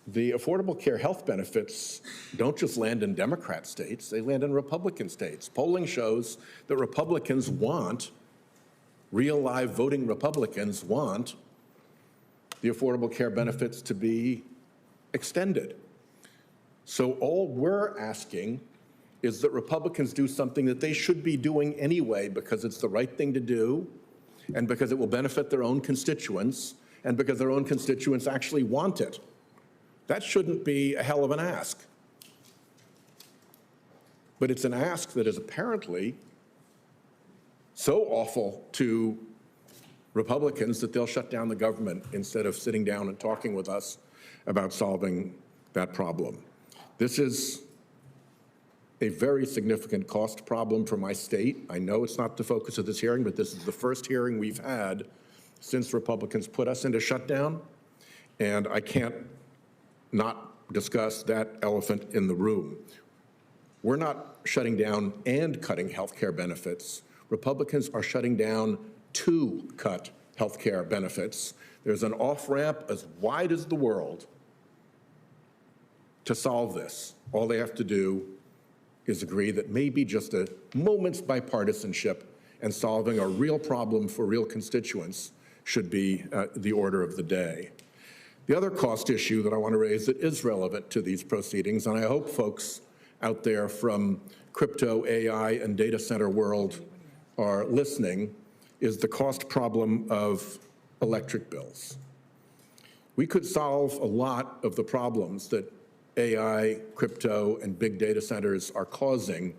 The affordable care health benefits don't just land in Democrat states, they land in Republican states. Polling shows that Republicans want, real live voting Republicans want, the affordable care benefits to be extended. So all we're asking is that Republicans do something that they should be doing anyway because it's the right thing to do and because it will benefit their own constituents and because their own constituents actually want it. That shouldn't be a hell of an ask. But it's an ask that is apparently so awful to Republicans that they'll shut down the government instead of sitting down and talking with us about solving that problem. This is a very significant cost problem for my state. I know it's not the focus of this hearing, but this is the first hearing we've had since Republicans put us into shutdown, and I can't not discuss that elephant in the room. We're not shutting down and cutting health care benefits. Republicans are shutting down to cut health care benefits. There's an off-ramp as wide as the world to solve this. All they have to do is agree that maybe just a moment's bipartisanship and solving a real problem for real constituents should be the order of the day. The other cost issue that I want to raise that is relevant to these proceedings, and I hope folks out there from crypto, AI, and data center world are listening, is the cost problem of electric bills. We could solve a lot of the problems that AI, crypto, and big data centers are causing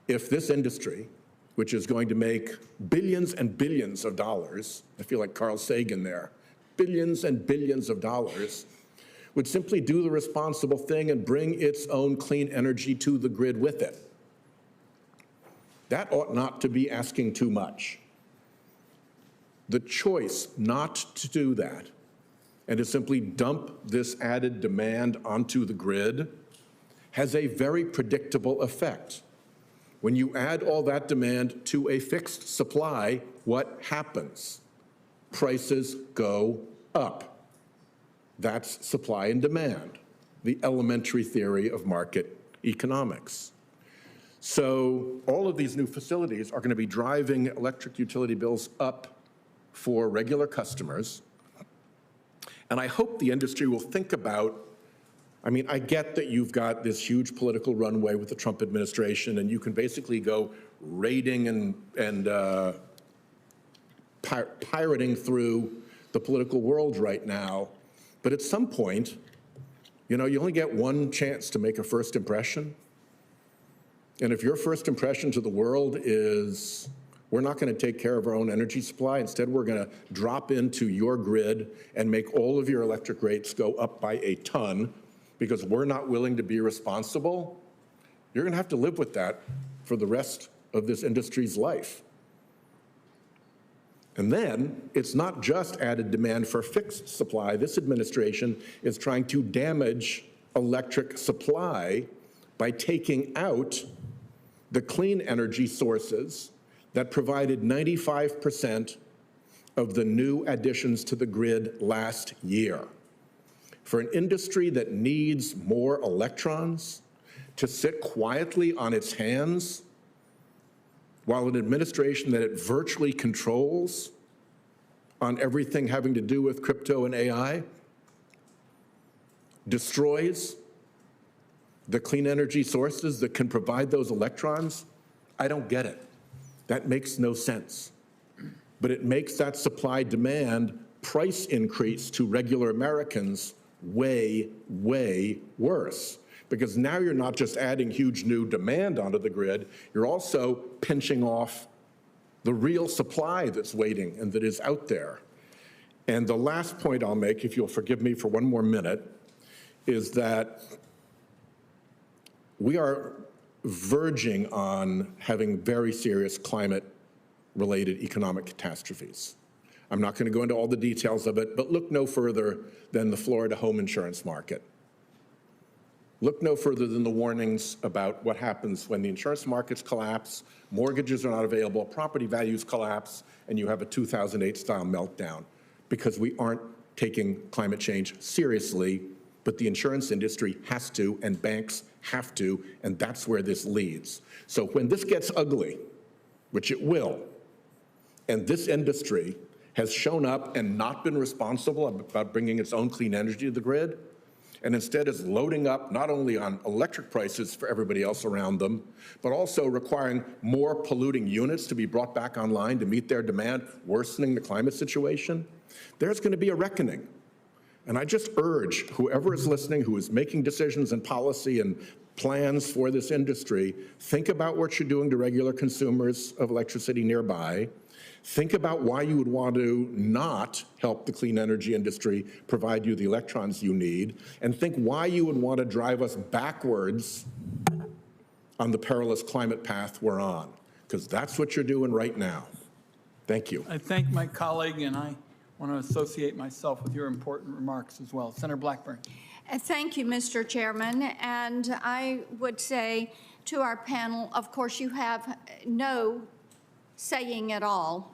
if this industry, which is going to make billions and billions of dollars, I feel like Carl Sagan there, billions and billions of dollars, would simply do the responsible thing and bring its own clean energy to the grid with it. That ought not to be asking too much. The choice not to do that and to simply dump this added demand onto the grid has a very predictable effect. When you add all that demand to a fixed supply, what happens? Prices go up. That's supply and demand, the elementary theory of market economics. So all of these new facilities are going to be driving electric utility bills up for regular customers. And I hope the industry will think about, I mean, I get that you've got this huge political runway with the Trump administration, and you can basically go raiding and pirating through the political world right now. But at some point, you know, you only get one chance to make a first impression. And if your first impression to the world is, we're not going to take care of our own energy supply, instead we're going to drop into your grid and make all of your electric rates go up by a ton because we're not willing to be responsible, you're going to have to live with that for the rest of this industry's life. And then it's not just added demand for fixed supply. This administration is trying to damage electric supply by taking out the clean energy sources that provided 95% of the new additions to the grid last year. For an industry that needs more electrons to sit quietly on its hands while an administration that it virtually controls on everything having to do with crypto and AI destroys the clean energy sources that can provide those electrons, I don't get it. That makes no sense. But it makes that supply-demand price increase to regular Americans way, way worse. Because now you're not just adding huge new demand onto the grid, you're also pinching off the real supply that's waiting and that is out there. And the last point I'll make, if you'll forgive me for one more minute, is that we are verging on having very serious climate-related economic catastrophes. I'm not going to go into all the details of it, but look no further than the Florida home insurance market. Look no further than the warnings about what happens when the insurance markets collapse, mortgages are not available, property values collapse, and you have a 2008-style meltdown because we aren't taking climate change seriously, but the insurance industry has to, and banks have to, and that's where this leads. So when this gets ugly, which it will, and this industry has shown up and not been responsible about bringing its own clean energy to the grid, and instead is loading up not only on electric prices for everybody else around them, but also requiring more polluting units to be brought back online to meet their demand, worsening the climate situation, there's going to be a reckoning. And I just urge whoever is listening, who is making decisions and policy and plans for this industry, think about what you're doing to regular consumers of electricity nearby. Think about why you would want to not help the clean energy industry provide you the electrons you need, and think why you would want to drive us backwards on the perilous climate path we're on, because that's what you're doing right now. Thank you. I thank my colleague, and I want to associate myself with your important remarks as well. Senator Blackburn. Thank you, Mr. Chairman. And I would say to our panel, of course, you have no saying at all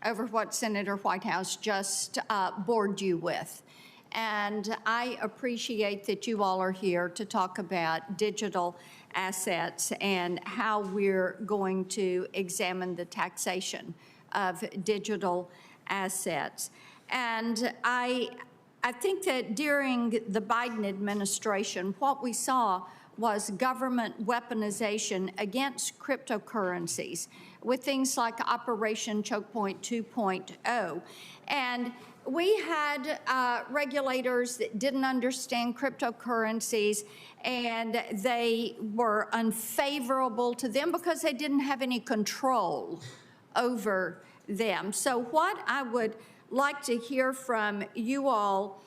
over what Senator Whitehouse just bored you with. And I appreciate that you all are here to talk about digital assets and how we're going to examine the taxation of digital assets. And I think that during the Biden administration, what we saw was government weaponization against cryptocurrencies with things like Operation Choke Point 2.0. And we had regulators that didn't understand cryptocurrencies, and they were unfavorable to them because they didn't have any control over them. So what I would like to hear from you all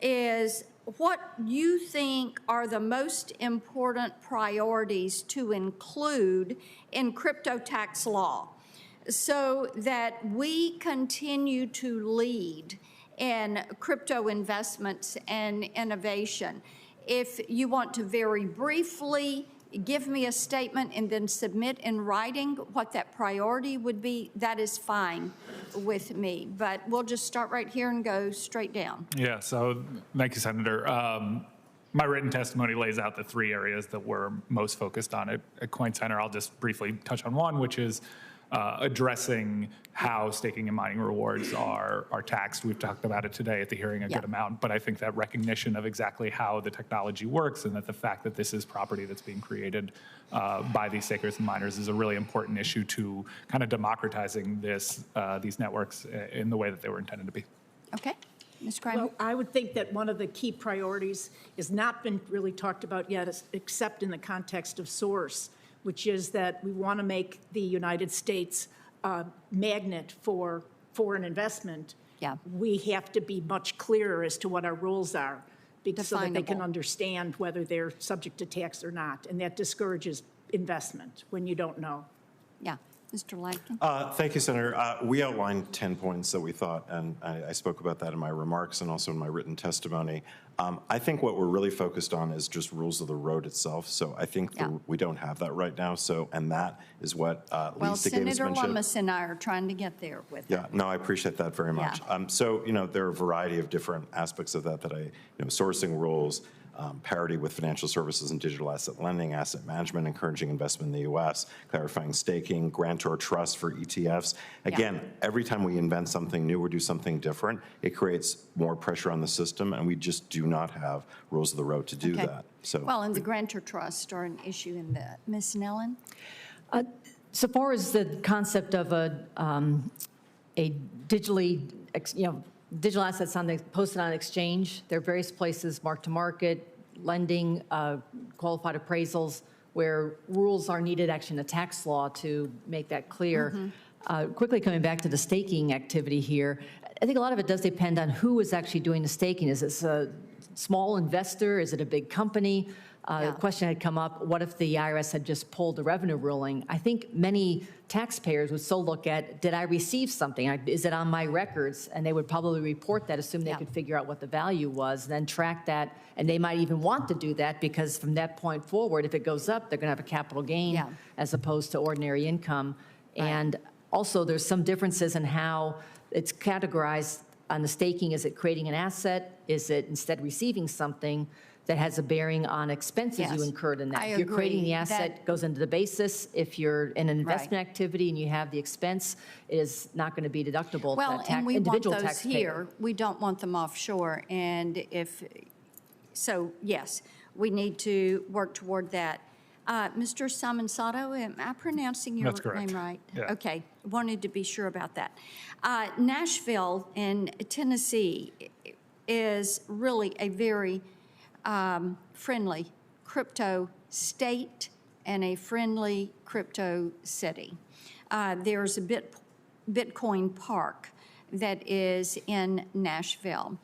is what you think are the most important priorities to include in crypto tax law so that we continue to lead in crypto investments and innovation. If you want to very briefly give me a statement and then submit in writing what that priority would be, that is fine with me. But we'll just start right here and go straight down. Yeah, so thank you, Senator. My written testimony lays out the 3 areas that we're most focused on at Coin Center. I'll just briefly touch on one, which is addressing how staking and mining rewards are taxed. We've talked about it today at the hearing a good amount, but I think that recognition of exactly how the technology works and that the fact that this is property that's being created by these stakers and miners is a really important issue to kind of democratizing these networks in the way that they were intended to be. Okay. Ms. Kramer? Well, I would think that one of the key priorities has not been really talked about yet, except in the context of source, which is that we want to make the United States a magnet for foreign investment. Yeah. We have to be much clearer as to what our rules are, because so that they can understand whether they're subject to tax or not. And that discourages investment when you don't know. Yeah. Mr. Lampkin? Thank you, Senator. We outlined 10 points that we thought, and I spoke about that in my remarks and also in my written testimony. I think what we're really focused on is just rules of the road itself. So I think we don't have that right now. So, and that is what leads to gamesmanship. Senator Lummis and I are trying to get there with it. Yeah, no, I appreciate that very much. So, there are a variety of different aspects of that sourcing rules, parity with financial services and digital asset lending, asset management, encouraging investment in the U.S., clarifying staking, grantor trust for ETFs. Again, every time we invent something new or do something different, it creates more pressure on the system, and we just do not have rules of the road to do that. So, well, and the grantor trust are an issue in that. Ms. Nellen? So far as the concept of a digitally, digital assets posted on exchange, there are various places, mark-to-market, lending, qualified appraisals, where rules are needed actually in the tax law to make that clear. Quickly coming back to the staking activity here, I think a lot of it does depend on who is actually doing the staking. Is this a small investor? Is it a big company? The question had come up, what if the IRS had just pulled the revenue ruling? I think many taxpayers would so look at, did I receive something? Is it on my records? And they would probably report that, assume they could figure out what the value was, then track that. And they might even want to do that because from that point forward, if it goes up, they're going to have a capital gain as opposed to ordinary income. And also there's some differences in how it's categorized on the staking. Is it creating an asset? Is it instead receiving something that has a bearing on expenses you incurred in that? If you're creating the asset, it goes into the basis. If you're in an investment activity and you have the expense, it is not going to be deductible. Well, and we want those here. We don't want them offshore. And yes, we need to work toward that. Mr. Samansato, am I pronouncing your name right? Yeah. Okay, wanted to be sure about that. Nashville in Tennessee is really a very friendly crypto state and a friendly crypto city. There's a Bitcoin park that is in Nashville.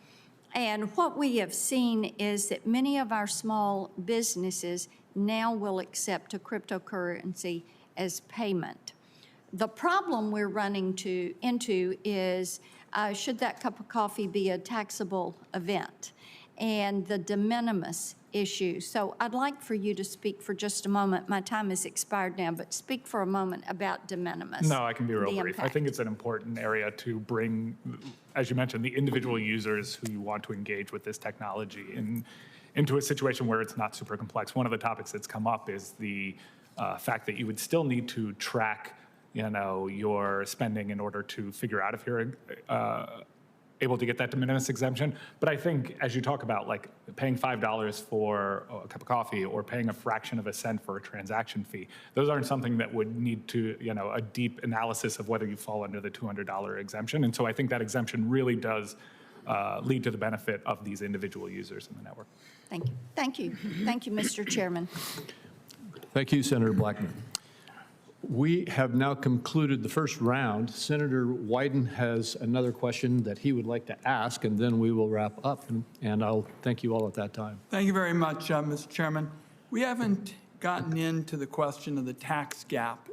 And what we have seen is that many of our small businesses now will accept a cryptocurrency as payment. The problem we're running into is, should that cup of coffee be a taxable event? And the de minimis issue. So I'd like for you to speak for just a moment. My time has expired now, but speak for a moment about de minimis. No, I can be real brief. I think it's an important area to bring, as you mentioned, the individual users who you want to engage with this technology into a situation where it's not super complex. One of the topics that's come up is the fact that you would still need to track, your spending in order to figure out if you're able to get that de minimis exemption. But I think as you talk about like paying $5 for a cup of coffee or paying a fraction of a cent for a transaction fee, those aren't something that would need to, a deep analysis of whether you fall under the $200 exemption. And so I think that exemption really does lead to the benefit of these individual users in the network. Thank you. Thank you. Thank you, Mr. Chairman. Thank you, Senator Blackman. We have now concluded the first round. Senator Wyden has another question that he would like to ask, and then we will wrap up, and I'll thank you all at that time. Thank you very much, Mr. Chairman. We haven't gotten into the question of the tax gap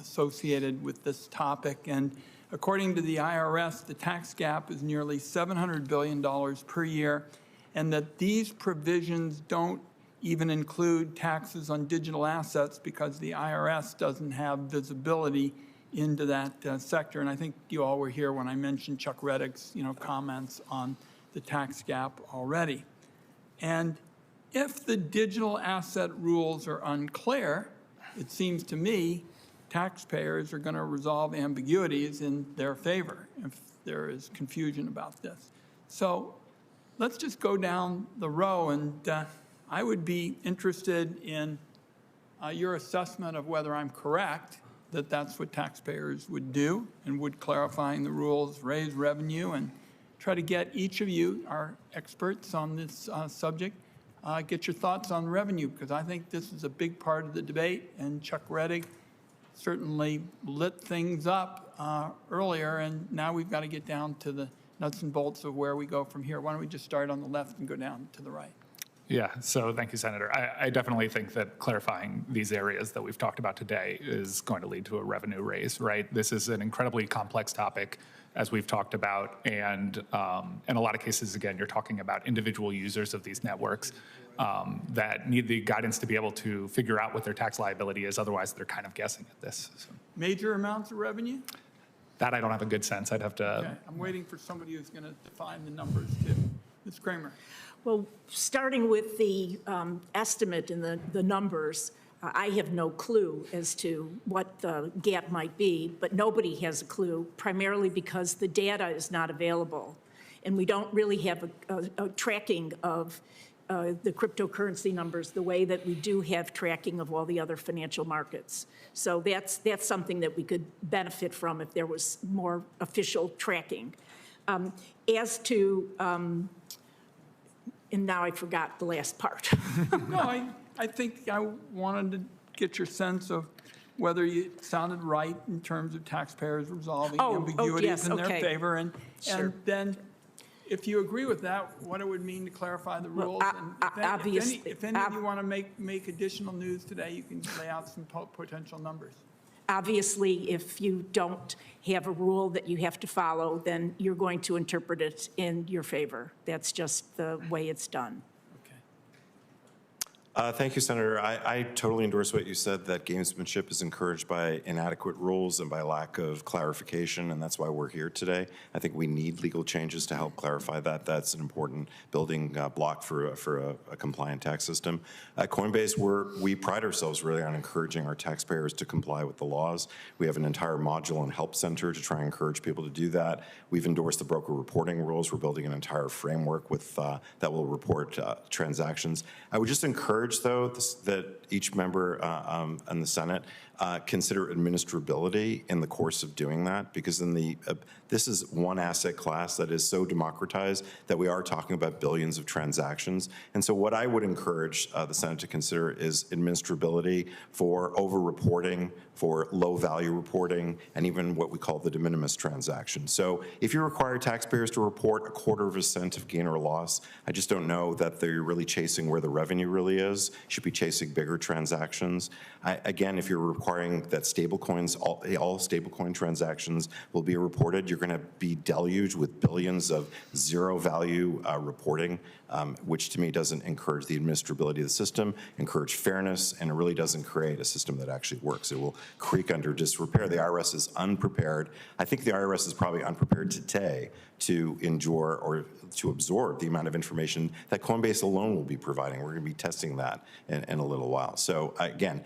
associated with this topic, and according to the IRS, the tax gap is nearly $700 billion per year, and that these provisions don't even include taxes on digital assets because the IRS doesn't have visibility into that sector. And I think you all were here when I mentioned Chuck Reddick's comments on the tax gap already. And if the digital asset rules are unclear, it seems to me taxpayers are going to resolve ambiguities in their favor if there is confusion about this. So let's just go down the row, and I would be interested in your assessment of whether I'm correct that that's what taxpayers would do, and would clarifying the rules raise revenue, and try to get each of you, our experts on this subject, get your thoughts on revenue, because I think this is a big part of the debate, and Chuck Reddick certainly lit things up earlier, and now we've got to get down to the nuts and bolts of where we go from here. Why don't we just start on the left and go down to the right? Yeah, so thank you, Senator. I definitely think that clarifying these areas that we've talked about today is going to lead to a revenue raise, right? This is an incredibly complex topic, as we've talked about, and in a lot of cases, again, you're talking about individual users of these networks that need the guidance to be able to figure out what their tax liability is. Otherwise, they're kind of guessing at this. So. Major amounts of revenue? That I don't have a good sense. I'd have to. Okay, I'm waiting for somebody who's going to define the numbers too. Ms. Kramer. Well, starting with the estimate and the numbers, I have no clue as to what the gap might be, but nobody has a clue, primarily because the data is not available. And we don't really have a tracking of the cryptocurrency numbers the way that we do have tracking of all the other financial markets. So that's something that we could benefit from if there was more official tracking. As to and now I forgot the last part. No, I think I wanted to get your sense of whether it sounded right in terms of taxpayers resolving ambiguities yes, in their favor. And, sure. and then if you agree with that, what it would mean to clarify the rules. Well, and obviously, if any of you want to make additional news today, you can lay out some potential numbers. Obviously, if you don't have a rule that you have to follow, then you're going to interpret it in your favor. That's just the way it's done. Thank you, Senator. I totally endorse what you said, that gamesmanship is encouraged by inadequate rules and by lack of clarification, and that's why we're here today. I think we need legal changes to help clarify that. That's an important building block for a compliant tax system. At Coinbase, we pride ourselves really on encouraging our taxpayers to comply with the laws. We have an entire module and help center to try and encourage people to do that. We've endorsed the broker reporting rules. We're building an entire framework with that will report transactions. I would just encourage, though, that each member in the Senate consider administrability in the course of doing that, because this is one asset class that is so democratized that we are talking about billions of transactions. And so what I would encourage the Senate to consider is administrability for over-reporting, for low-value reporting, and even what we call the de minimis transaction. So if you require taxpayers to report 1/4 cent of gain or loss, I just don't know that they're really chasing where the revenue really is. You should be chasing bigger transactions. Again, if you're requiring that stablecoins, all stablecoin transactions will be reported, you're going to be deluged with billions of zero-value reporting, which to me doesn't encourage the administrability of the system, encourage fairness, and it really doesn't create a system that actually works. It will creak under disrepair. The IRS is unprepared. I think the IRS is probably unprepared today to endure or to absorb the amount of information that Coinbase alone will be providing. We're going to be testing that in a little while. So again,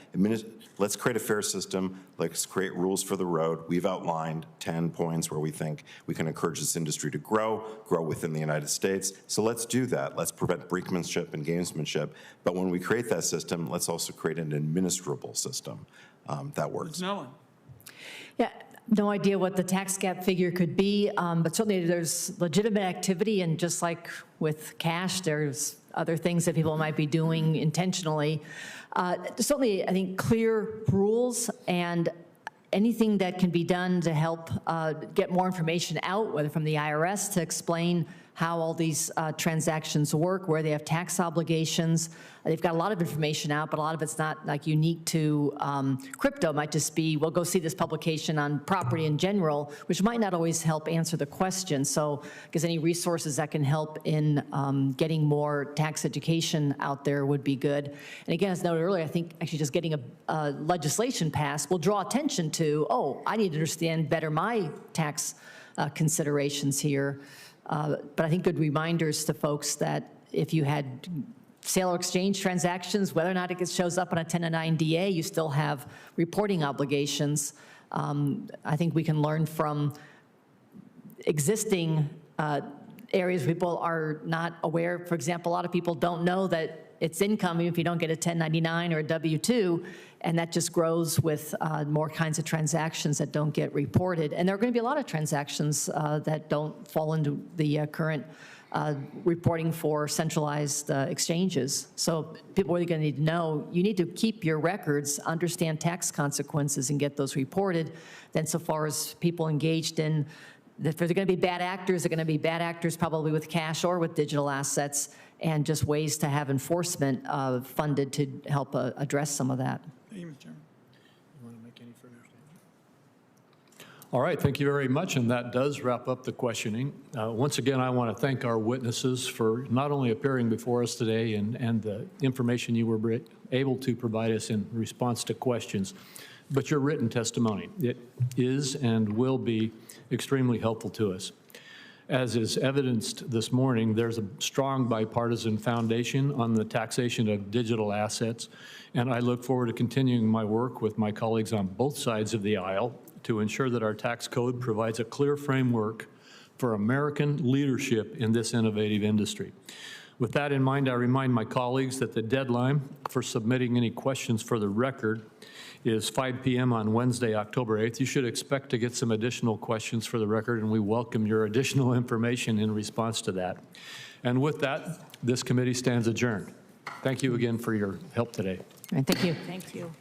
let's create a fair system. Let's create rules for the road. We've outlined 10 points where we think we can encourage this industry to grow within the United States. So let's do that. Let's prevent brinkmanship and gamesmanship. But when we create that system, let's also create an administrable system that works. Yeah. No idea what the tax gap figure could be, but certainly there's legitimate activity, and just like with cash, there's other things that people might be doing intentionally. Certainly, I think clear rules and anything that can be done to help get more information out, whether from the IRS to explain how all these transactions work, where they have tax obligations. They've got a lot of information out, but a lot of it's not like unique to crypto. It might just be, well, go see this publication on property in general, which might not always help answer the question. So I guess any resources that can help in getting more tax education out there would be good. And again, as noted earlier, I think actually just getting a legislation passed will draw attention to, oh, I need to understand better my tax considerations here. But I think good reminders to folks that if you had sale or exchange transactions, whether or not it shows up on a 1099 DA, you still have reporting obligations. I think we can learn from existing areas people are not aware. For example, a lot of people don't know that it's income even if you don't get a 1099 or a W-2, and that just grows with more kinds of transactions that don't get reported. And there are going to be a lot of transactions that don't fall into the current reporting for centralized exchanges. So people are going to need to know, you need to keep your records, understand tax consequences, and get those reported. Then so far as people engaged in, if they're going to be bad actors, they're going to be bad actors probably with cash or with digital assets, and just ways to have enforcement funded to help address some of that. Thank you, Mr. Chairman. You want to make any further statements? All right, thank you very much, and that does wrap up the questioning. Once again, I want to thank our witnesses for not only appearing before us today and the information you were able to provide us in response to questions, but your written testimony. It is and will be extremely helpful to us. As is evidenced this morning, there's a strong bipartisan foundation on the taxation of digital assets, and I look forward to continuing my work with my colleagues on both sides of the aisle to ensure that our tax code provides a clear framework for American leadership in this innovative industry. With that in mind, I remind my colleagues that the deadline for submitting any questions for the record is 5 p.m. on Wednesday, October 8th. You should expect to get some additional questions for the record, and we welcome your additional information in response to that. And with that, this committee stands adjourned. Thank you again for your help today. Thank you. Thank you.